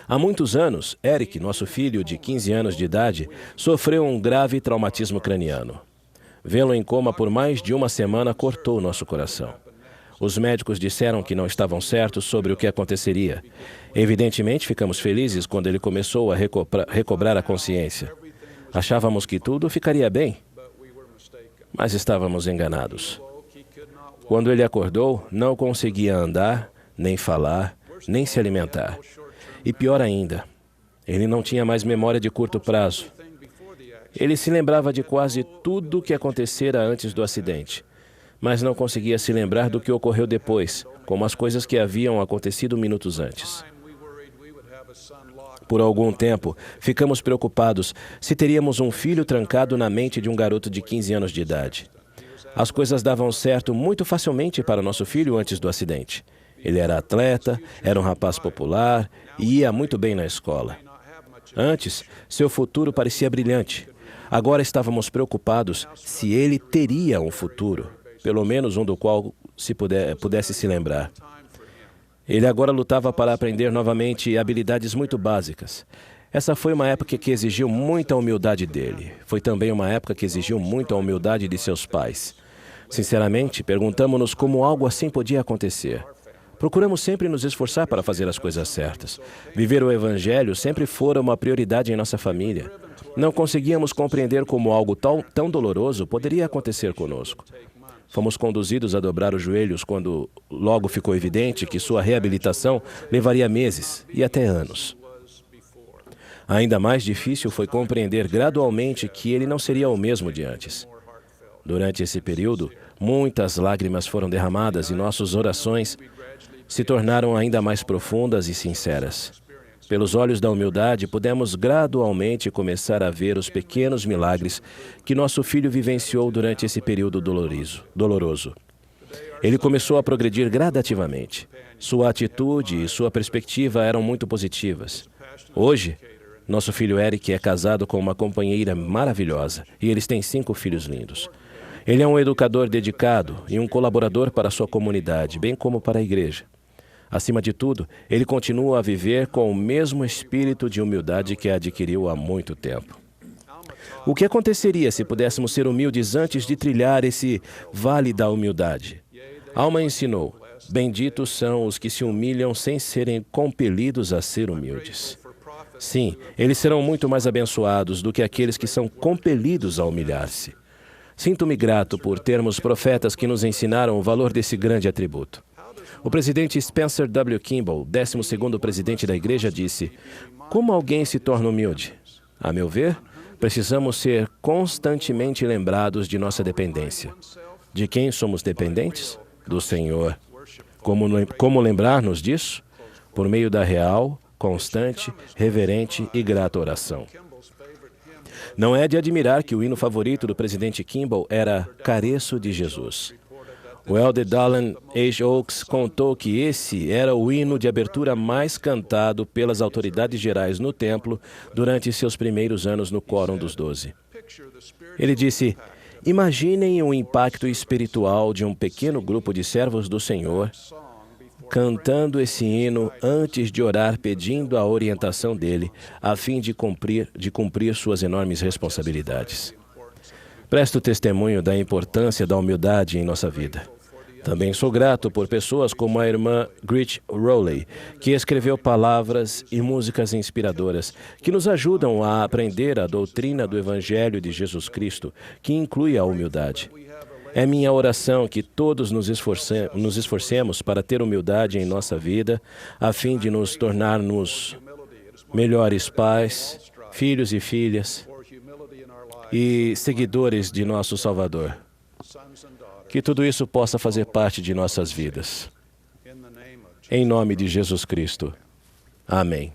Há muitos anos, Eric, nosso filho de 15 anos de idade, sofreu um grave traumatismo craniano. Vê-lo em coma por mais de uma semana cortou nosso coração. Os médicos disseram que não estavam certos sobre o que aconteceria. Evidentemente, ficamos felizes quando ele começou a recobrar a consciência. Achávamos que tudo ficaria bem, mas estávamos enganados. Quando ele acordou, não conseguia andar, nem falar, nem se alimentar. E pior ainda, ele não tinha mais memória de curto prazo. Ele se lembrava de quase tudo o que acontecera antes do acidente, mas não conseguia se lembrar do que ocorreu depois, como as coisas que haviam acontecido minutos antes. Por algum tempo, ficamos preocupados se teríamos um filho trancado na mente de um garoto de 15 anos de idade. As coisas davam certo muito facilmente para nosso filho antes do acidente. Ele era atleta, era um rapaz popular e ia muito bem na escola. Antes, seu futuro parecia brilhante. Agora estávamos preocupados se ele teria um futuro, pelo menos um do qual pudesse se lembrar. Ele agora lutava para aprender novamente habilidades muito básicas. Essa foi uma época que exigiu muita humildade dele. Foi também uma época que exigiu muito a humildade de seus pais. Sinceramente, perguntamos-nos como algo assim podia acontecer. Procuramos sempre nos esforçar para fazer as coisas certas. Viver o Evangelho sempre fora uma prioridade em nossa família. Não conseguíamos compreender como algo tão doloroso poderia acontecer conosco. Fomos conduzidos a dobrar os joelhos quando logo ficou evidente que sua reabilitação levaria meses e até anos. Ainda mais difícil foi compreender gradualmente que ele não seria o mesmo de antes. Durante esse período, muitas lágrimas foram derramadas e nossas orações se tornaram ainda mais profundas e sinceras. Pelos olhos da humildade, pudemos gradualmente começar a ver os pequenos milagres que nosso filho vivenciou durante esse período doloroso. Ele começou a progredir gradativamente. Sua atitude e sua perspectiva eram muito positivas. Hoje, nosso filho Eric é casado com uma companheira maravilhosa e eles têm 5 filhos lindos. Ele é um educador dedicado e um colaborador para a sua comunidade, bem como para a igreja. Acima de tudo, ele continua a viver com o mesmo espírito de humildade que adquiriu há muito tempo. O que aconteceria se pudéssemos ser humildes antes de trilhar esse vale da humildade? Alma ensinou: benditos são os que se humilham sem serem compelidos a ser humildes. Sim, eles serão muito mais abençoados do que aqueles que são compelidos a humilhar-se. Sinto-me grato por termos profetas que nos ensinaram o valor desse grande atributo. O presidente Spencer W. Kimball, 12º presidente da igreja, disse: como alguém se torna humilde? A meu ver, precisamos ser constantemente lembrados de nossa dependência. De quem somos dependentes? Do Senhor. Como lembrar-nos disso? Por meio da real, constante, reverente e grata oração. Não é de admirar que o hino favorito do presidente Kimball era Careço de Jesus. O elder Dallin H. Oaks contou que esse era o hino de abertura mais cantado pelas autoridades gerais no templo durante seus primeiros anos no Quórum dos 12. Ele disse: imaginem o impacto espiritual de um pequeno grupo de servos do Senhor cantando esse hino antes de orar, pedindo a orientação dele, a fim de cumprir suas enormes responsabilidades. Presto testemunho da importância da humildade em nossa vida. Também sou grato por pessoas como a irmã Gretchen Rowley, que escreveu palavras e músicas inspiradoras que nos ajudam a aprender a doutrina do Evangelho de Jesus Cristo, que inclui a humildade. É minha oração que todos nos esforcemos para ter humildade em nossa vida, a fim de nos tornarmos melhores pais, filhos e filhas e seguidores de nosso Salvador. Que tudo isso possa fazer parte de nossas vidas. Em nome de Jesus Cristo. Amém.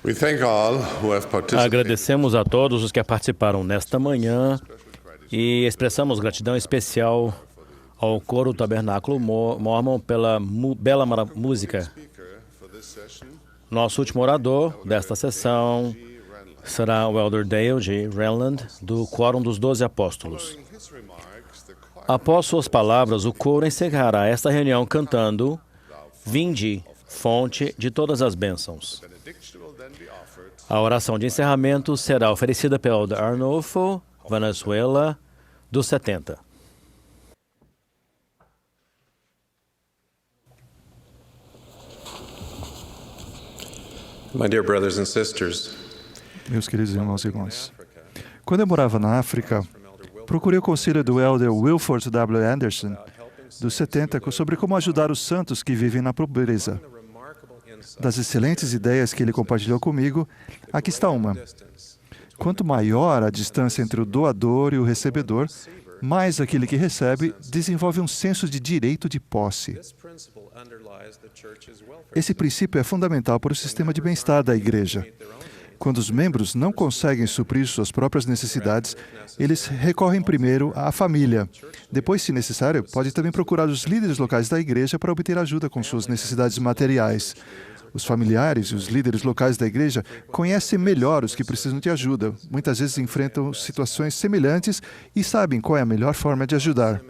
We thank all who have participated.
Agradecemos a todos os que participaram nesta manhã e expressamos gratidão especial ao Coro Tabernáculo Mormon pela bela música. Nosso último orador desta sessão será o Elder Dale G. Renland, do Quórum dos 12 Apóstolos. Após suas palavras, o coro encerrará esta reunião cantando Vinde, fonte de todas as bênçãos. A oração de encerramento será oferecida pelo Elder Arnolfo Valenzuela, dos 70.
My dear brothers and sisters,
Meus queridos irmãos e irmãs, quando eu morava na África, procurei o conselho do Elder Wilford W. Anderson, dos 70, sobre como ajudar os santos que vivem na pobreza. Das excelentes ideias que ele compartilhou comigo, aqui está uma. Quanto maior a distância entre o doador e o recebedor, mais aquele que recebe desenvolve um senso de direito de posse. Esse princípio é fundamental para o sistema de bem-estar da igreja. Quando os membros não conseguem suprir suas próprias necessidades, eles recorrem primeiro à família. Depois, se necessário, pode também procurar os líderes locais da igreja para obter ajuda com suas necessidades materiais. Os familiares e os líderes locais da igreja conhecem melhor os que precisam de ajuda. Muitas vezes enfrentam situações semelhantes e sabem qual é a melhor forma de ajudar.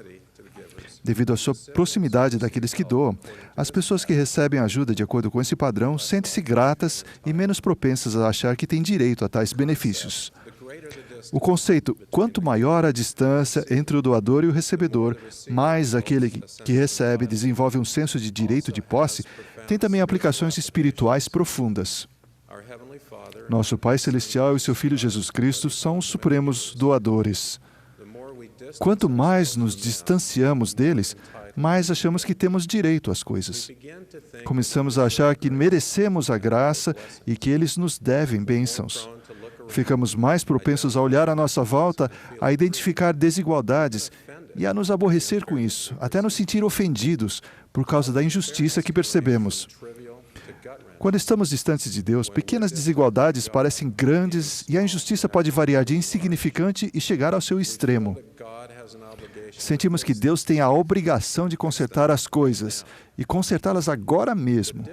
Devido à sua proximidade daqueles que doam, as pessoas que recebem ajuda de acordo com esse padrão sentem-se gratas e menos propensas a achar que têm direito a tais benefícios. O conceito, quanto maior a distância entre o doador e o recebedor, mais aquele que recebe desenvolve um senso de direito de posse, tem também aplicações espirituais profundas. Nosso Pai Celestial e seu Filho Jesus Cristo são os supremos doadores. Quanto mais nos distanciamos deles, mais achamos que temos direito às coisas. Começamos a achar que merecemos a graça e que eles nos devem bênçãos. Ficamos mais propensos a olhar à nossa volta, a identificar desigualdades e a nos aborrecer com isso, até nos sentir ofendidos por causa da injustiça que percebemos. Quando estamos distantes de Deus, pequenas desigualdades parecem grandes e a injustiça pode variar de insignificante e chegar ao seu extremo. Sentimos que Deus tem a obrigação de consertar as coisas e consertá-las agora mesmo.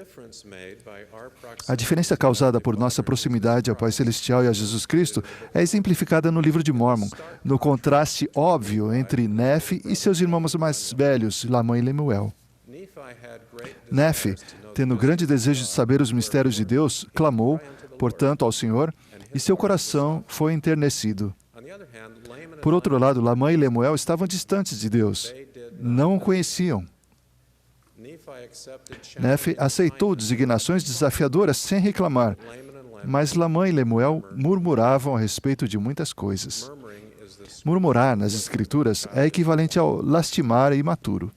A diferença causada por nossa proximidade ao Pai Celestial e a Jesus Cristo é exemplificada no livro de Mórmon, no contraste óbvio entre Nefe e seus irmãos mais velhos, Lamã e Lemuel. Nefe, tendo grande desejo de saber os mistérios de Deus, clamou, portanto, ao Senhor, e seu coração foi enternecido. Por outro lado, Lamã e Lemuel estavam distantes de Deus. Não o conheciam. Nefe aceitou designações desafiadoras sem reclamar, mas Lamã e Lemuel murmuravam a respeito de muitas coisas. Murmurar nas Escrituras é equivalente ao lastimar imaturo.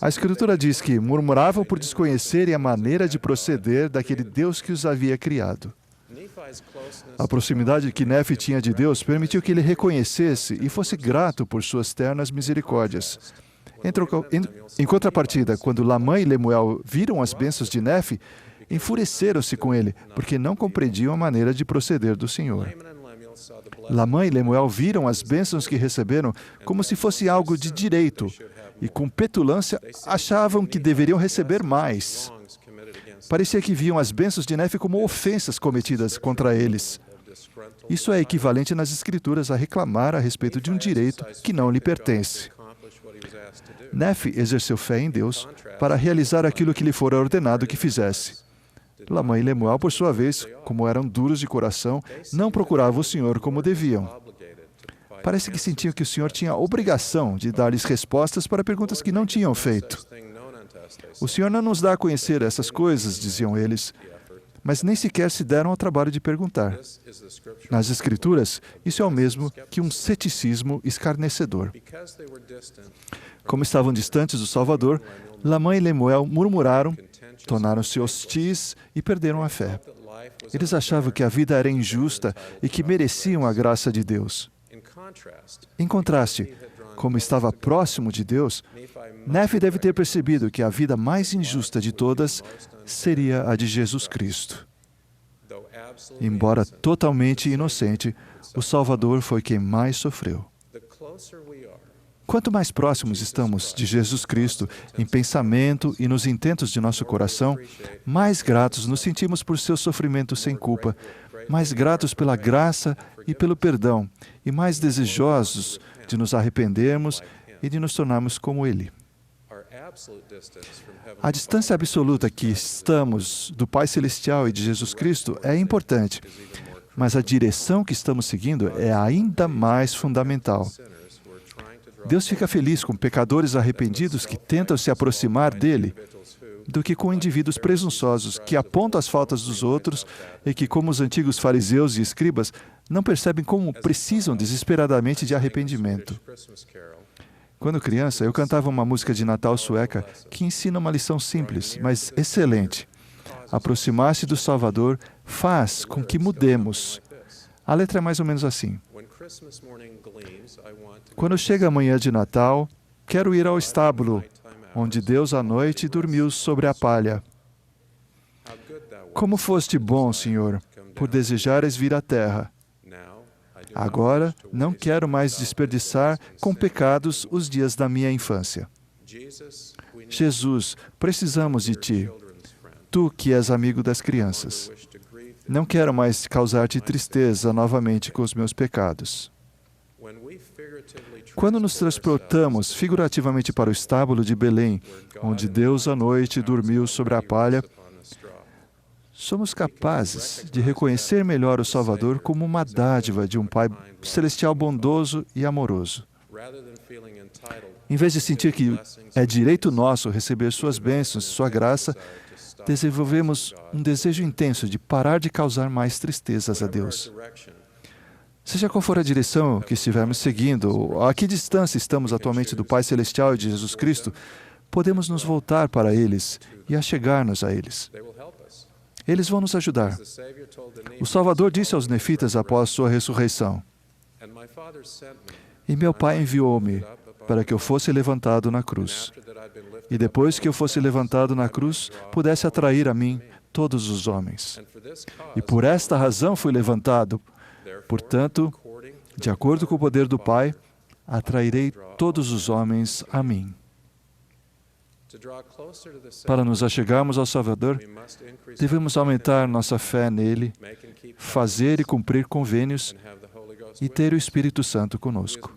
A Escritura diz que murmuravam por desconhecerem a maneira de proceder daquele Deus que os havia criado. A proximidade que Nefe tinha de Deus permitiu que ele reconhecesse e fosse grato por suas ternas misericórdias. Em contrapartida, quando Lamã e Lemuel viram as bênçãos de Nefe, enfureceram-se com ele, porque não compreendiam a maneira de proceder do Senhor. Lamã e Lemuel viram as bênçãos que receberam como se fosse algo de direito, e com petulância achavam que deveriam receber mais. Parecia que viam as bênçãos de Nefe como ofensas cometidas contra eles. Isso é equivalente nas Escrituras a reclamar a respeito de um direito que não lhe pertence. Nefe exerceu fé em Deus para realizar aquilo que lhe fora ordenado que fizesse. Lamã e Lemuel, por sua vez, como eram duros de coração, não procuravam o Senhor como deviam. Parece que sentiam que o Senhor tinha a obrigação de dar-lhes respostas para perguntas que não tinham feito. O Senhor não nos dá a conhecer essas coisas, diziam eles, mas nem sequer se deram ao trabalho de perguntar. Nas Escrituras, isso é o mesmo que um ceticismo escarnecedor. Como estavam distantes do Salvador, Lamã e Lemuel murmuraram, tornaram-se hostis e perderam a fé. Eles achavam que a vida era injusta e que mereciam a graça de Deus. Em contraste, como estava próximo de Deus, Nefe deve ter percebido que a vida mais injusta de todas seria a de Jesus Cristo. Embora totalmente inocente, o Salvador foi quem mais sofreu. Quanto mais próximos estamos de Jesus Cristo em pensamento e nos intentos de nosso coração, mais gratos nos sentimos por seu sofrimento sem culpa, mais gratos pela graça e pelo perdão, e mais desejosos de nos arrependermos e de nos tornarmos como Ele. A distância absoluta que estamos do Pai Celestial e de Jesus Cristo é importante, mas a direção que estamos seguindo é ainda mais fundamental. Deus fica feliz com pecadores arrependidos que tentam se aproximar dele do que com indivíduos presunçosos que apontam as faltas dos outros e que, como os antigos fariseus e escribas, não percebem como precisam desesperadamente de arrependimento. Quando criança, eu cantava uma música de Natal sueca que ensina uma lição simples, mas excelente. Aproximar-se do Salvador faz com que mudemos. A letra é mais ou menos assim. Quando chega a manhã de Natal, quero ir ao estábulo, onde Deus à noite dormiu sobre a palha. Como foste bom, Senhor, por desejares vir à terra. Agora, não quero mais desperdiçar com pecados os dias da minha infância. Jesus, precisamos de Ti. Tu que és amigo das crianças. Não quero mais causar-te tristeza novamente com os meus pecados. Quando nos transportamos figurativamente para o estábulo de Belém, onde Deus à noite dormiu sobre a palha, somos capazes de reconhecer melhor o Salvador como uma dádiva de um Pai celestial bondoso e amoroso. Em vez de sentir que é direito nosso receber suas bênçãos, sua graça, desenvolvemos um desejo intenso de parar de causar mais tristezas a Deus. Seja qual for a direção que estivermos seguindo, a que distância estamos atualmente do Pai Celestial e de Jesus Cristo, podemos nos voltar para eles e achegar-nos a eles. Eles vão nos ajudar. O Salvador disse aos nefitas após sua ressurreição: "E meu Pai enviou-me para que eu fosse levantado na cruz. E depois que eu fosse levantado na cruz, pudesse atrair a mim todos os homens. E por esta razão fui levantado. Portanto, de acordo com o poder do Pai, atrairei todos os homens a mim." Para nos achegarmos ao Salvador, devemos aumentar nossa fé nele, fazer e cumprir convênios e ter o Espírito Santo conosco.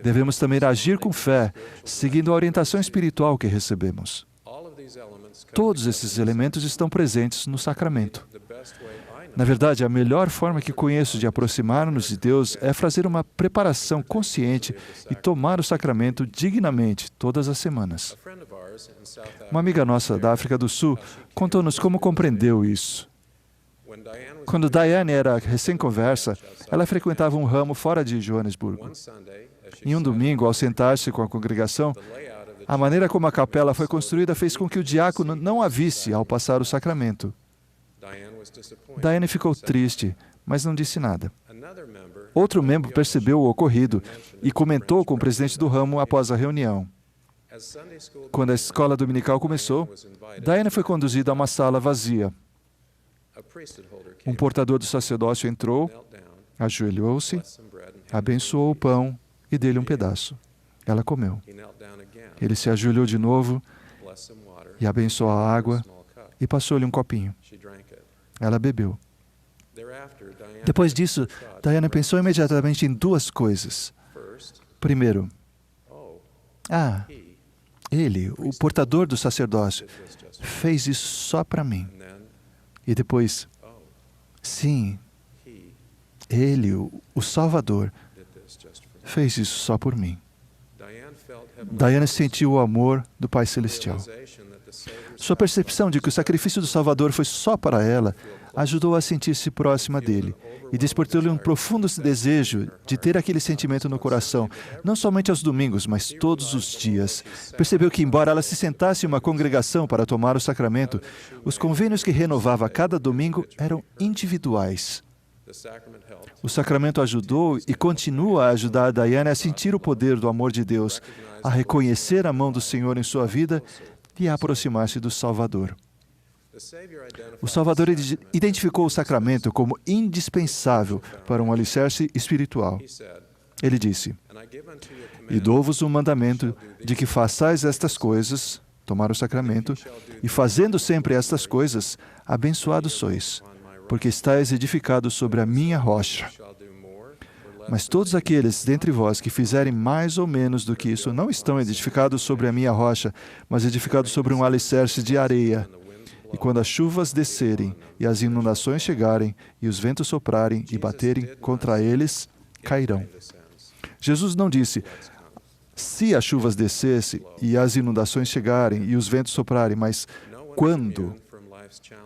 Devemos também agir com fé, seguindo a orientação espiritual que recebemos. Todos esses elementos estão presentes no sacramento. Na verdade, a melhor forma que conheço de aproximar-nos de Deus é fazer uma preparação consciente e tomar o sacramento dignamente todas as semanas. Uma amiga nossa da África do Sul contou-nos como compreendeu isso. Quando Diane era recém-conversa, ela frequentava um ramo fora de Joanesburgo. Em um domingo, ao sentar-se com a congregação, a maneira como a capela foi construída fez com que o diácono não a visse ao passar o sacramento. Diane ficou triste, mas não disse nada. Outro membro percebeu o ocorrido e comentou com o presidente do ramo após a reunião. Quando a escola dominical começou, Diane foi conduzida a uma sala vazia. Um portador do sacerdócio entrou, ajoelhou-se, abençoou o pão e deu-lhe um pedaço. Ela comeu. Ele se ajoelhou de novo e abençoou a água e passou-lhe um copinho. Ela bebeu. Depois disso, Diana pensou imediatamente em duas coisas. Primeiro, ele, o portador do sacerdócio, fez isso só para mim. E depois, sim, ele, o Salvador, fez isso só por mim. Diana sentiu o amor do Pai Celestial. Sua percepção de que o sacrifício do Salvador foi só para ela ajudou a sentir-se próxima dele e despertou-lhe um profundo desejo de ter aquele sentimento no coração, não somente aos domingos, mas todos os dias. Percebeu que, embora ela se sentasse em uma congregação para tomar o sacramento, os convênios que renovava cada domingo eram individuais. O sacramento ajudou e continua a ajudar a Diane a sentir o poder do amor de Deus, a reconhecer a mão do Senhor em sua vida e a aproximar-se do Salvador. O Salvador identificou o sacramento como indispensável para um alicerce espiritual. Ele disse: "E dou-vos um mandamento de que façais estas coisas", tomar o sacramento, "e fazendo sempre estas coisas, abençoados sois, porque estáis edificados sobre a minha rocha. Mas todos aqueles dentre vós que fizerem mais ou menos do que isso não estão edificados sobre a minha rocha, mas edificados sobre um alicerce de areia. E quando as chuvas descerem, e as inundações chegarem, e os ventos soprarem e baterem contra eles, cairão." Jesus não disse: "Se as chuvas descessem, e as inundações chegarem, e os ventos soprarem", mas quando?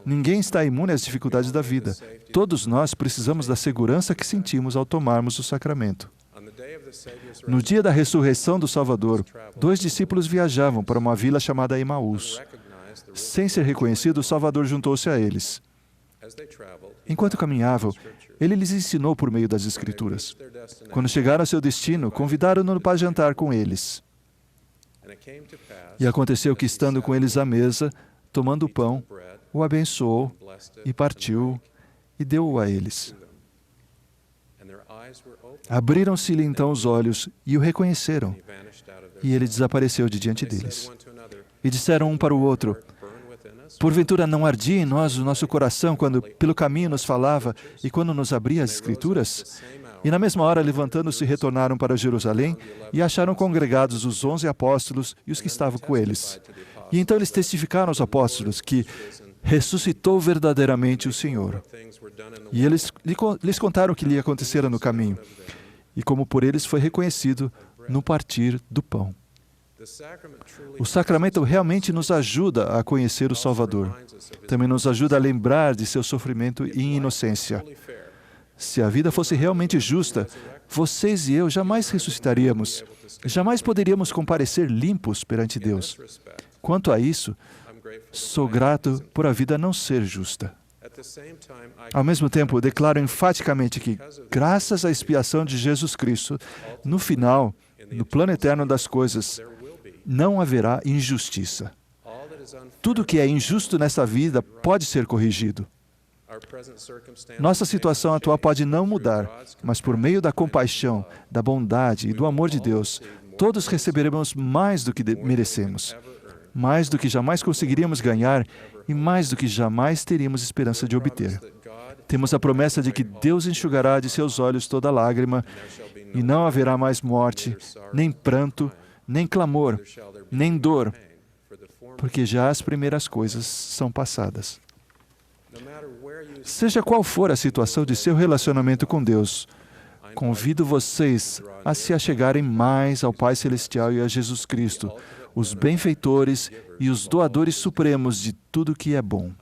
Ninguém está imune às dificuldades da vida. Todos nós precisamos da segurança que sentimos ao tomarmos o sacramento. No dia da ressurreição do Salvador, 2 discípulos viajavam para uma vila chamada Emaús. Sem ser reconhecido, o Salvador juntou-se a eles. Enquanto caminhavam, ele lhes ensinou por meio das Escrituras. Quando chegaram a seu destino, convidaram-no para jantar com eles. E aconteceu que, estando com eles à mesa, tomando o pão, o abençoou e partiu e deu-o a eles. Abriram-se-lhe então os olhos e o reconheceram, e ele desapareceu de diante deles. E disseram um para o outro: "Porventura não ardia em nós o nosso coração quando pelo caminho nos falava e quando nos abria as Escrituras?" E na mesma hora, levantando-se, retornaram para Jerusalém e acharam congregados os 11 apóstolos e os que estavam com eles. E então eles testificaram aos apóstolos que ressuscitou verdadeiramente o Senhor. E eles lhes contaram o que lhe acontecera no caminho, e como por eles foi reconhecido no partir do pão. O sacramento realmente nos ajuda a conhecer o Salvador. Também nos ajuda a lembrar de seu sofrimento e inocência. Se a vida fosse realmente justa, vocês e eu jamais ressuscitaríamos. Jamais poderíamos comparecer limpos perante Deus. Quanto a isso, sou grato por a vida não ser justa. Ao mesmo tempo, declaro enfaticamente que, graças à expiação de Jesus Cristo, no final, no plano eterno das coisas, não haverá injustiça. Tudo que é injusto nesta vida pode ser corrigido. Nossa situação atual pode não mudar, mas por meio da compaixão, da bondade e do amor de Deus, todos receberemos mais do que merecemos, mais do que jamais conseguiríamos ganhar e mais do que jamais teríamos esperança de obter. Temos a promessa de que Deus enxugará de seus olhos toda lágrima e não haverá mais morte, nem pranto, nem clamor, nem dor, porque já as primeiras coisas são passadas. Seja qual for a situação de seu relacionamento com Deus, convido vocês a se achegarem mais ao Pai Celestial e a Jesus Cristo, os benfeitores e os doadores supremos de tudo que é bom.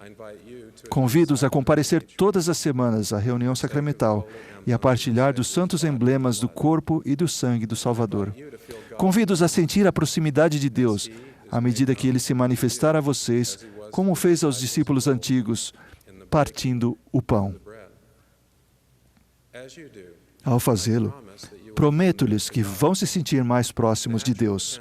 Convido-os a comparecer todas as semanas à reunião sacramental e a partilhar dos santos emblemas do corpo e do sangue do Salvador. Convido-os a sentir a proximidade de Deus, à medida que Ele se manifestar a vocês, como fez aos discípulos antigos, partindo o pão. Ao fazê-lo, prometo-lhes que vão se sentir mais próximos de Deus.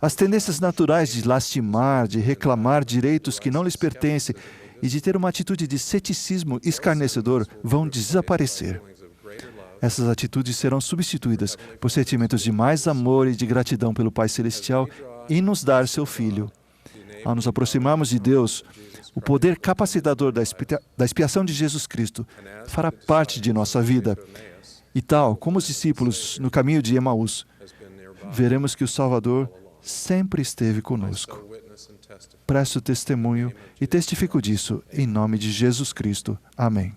As tendências naturais de lastimar, de reclamar direitos que não lhes pertencem e de ter uma atitude de ceticismo escarnecedor vão desaparecer. Essas atitudes serão substituídas por sentimentos de mais amor e de gratidão pelo Pai Celestial em nos dar seu Filho. Ao nos aproximarmos de Deus, o poder capacitador da expiação de Jesus Cristo fará parte de nossa vida. E tal como os discípulos no caminho de Emaús, veremos que o Salvador sempre esteve conosco. Presto testemunho e testifico disso em nome de Jesus Cristo. Amém.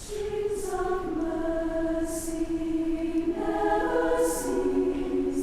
Streams of mercy never cease.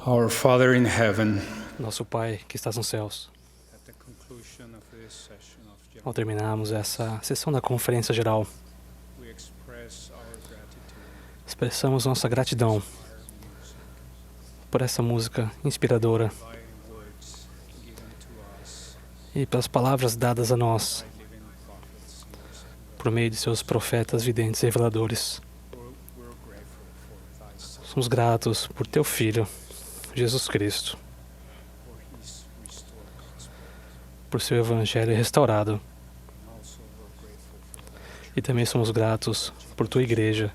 Our Father in heaven,
Nosso Pai que estás nos céus, ao terminarmos essa sessão da Conferência Geral, expressamos nossa gratidão por essa música inspiradora e pelas palavras dadas a nós por meio de seus profetas, videntes e reveladores. Somos gratos por Teu Filho, Jesus Cristo, por Seu Evangelho restaurado. E também somos gratos por Tua Igreja,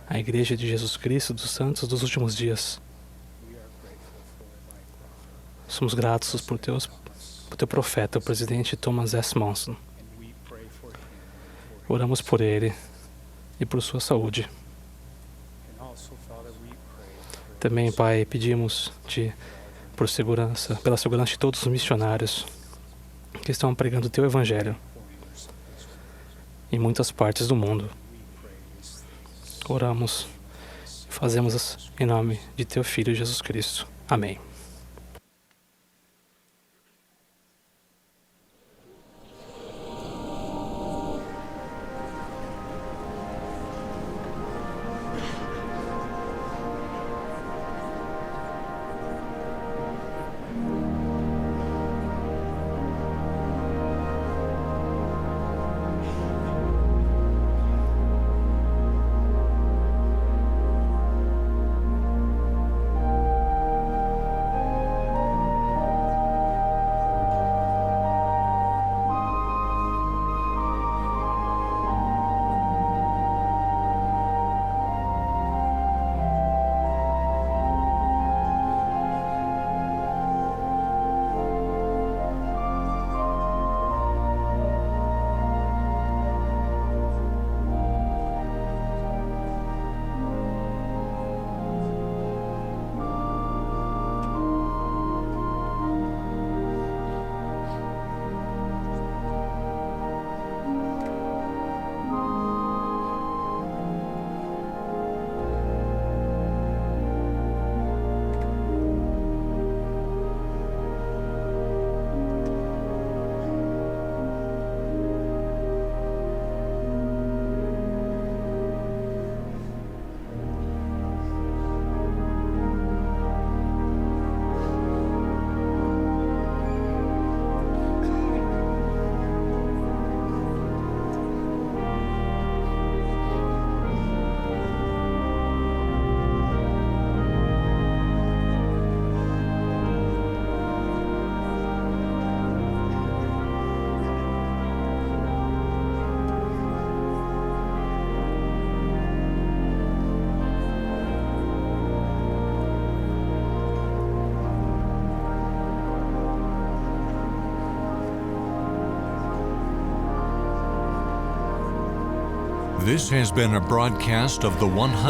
a Igreja de Jesus Cristo dos Santos dos Últimos Dias. Somos gratos por Teu profeta, o presidente Thomas S. Monson. Oramos por ele e por sua saúde. Também, Pai, pedimos-te pela segurança de todos os missionários que estão pregando o Teu Evangelho em muitas partes do mundo. Oramos e fazemos em nome de Teu Filho Jesus Cristo. Amém.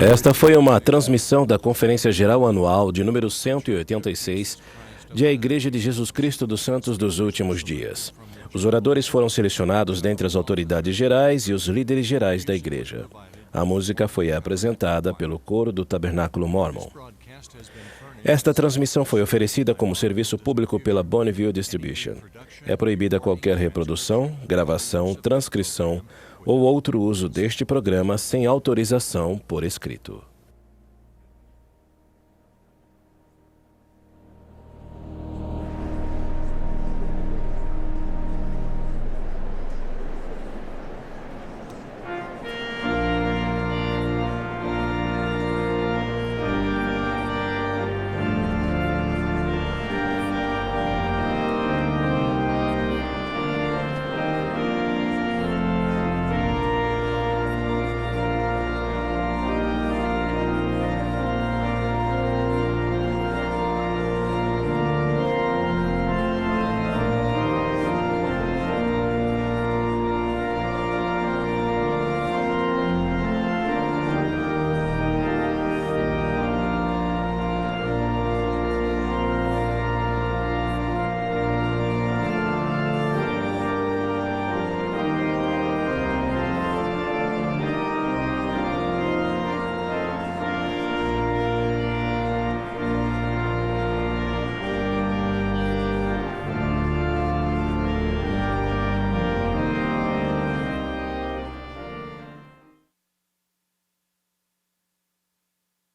Esta foi uma transmissão da Conferência Geral Anual de número 186 de A Igreja de Jesus Cristo dos Santos dos Últimos Dias. Os oradores foram selecionados dentre as autoridades gerais e os líderes gerais da Igreja. A música foi apresentada pelo coro do Tabernáculo Mormon. Esta transmissão foi oferecida como serviço público pela Bonneville Distribution. É proibida qualquer reprodução, gravação, transcrição ou outro uso deste programa sem autorização por escrito.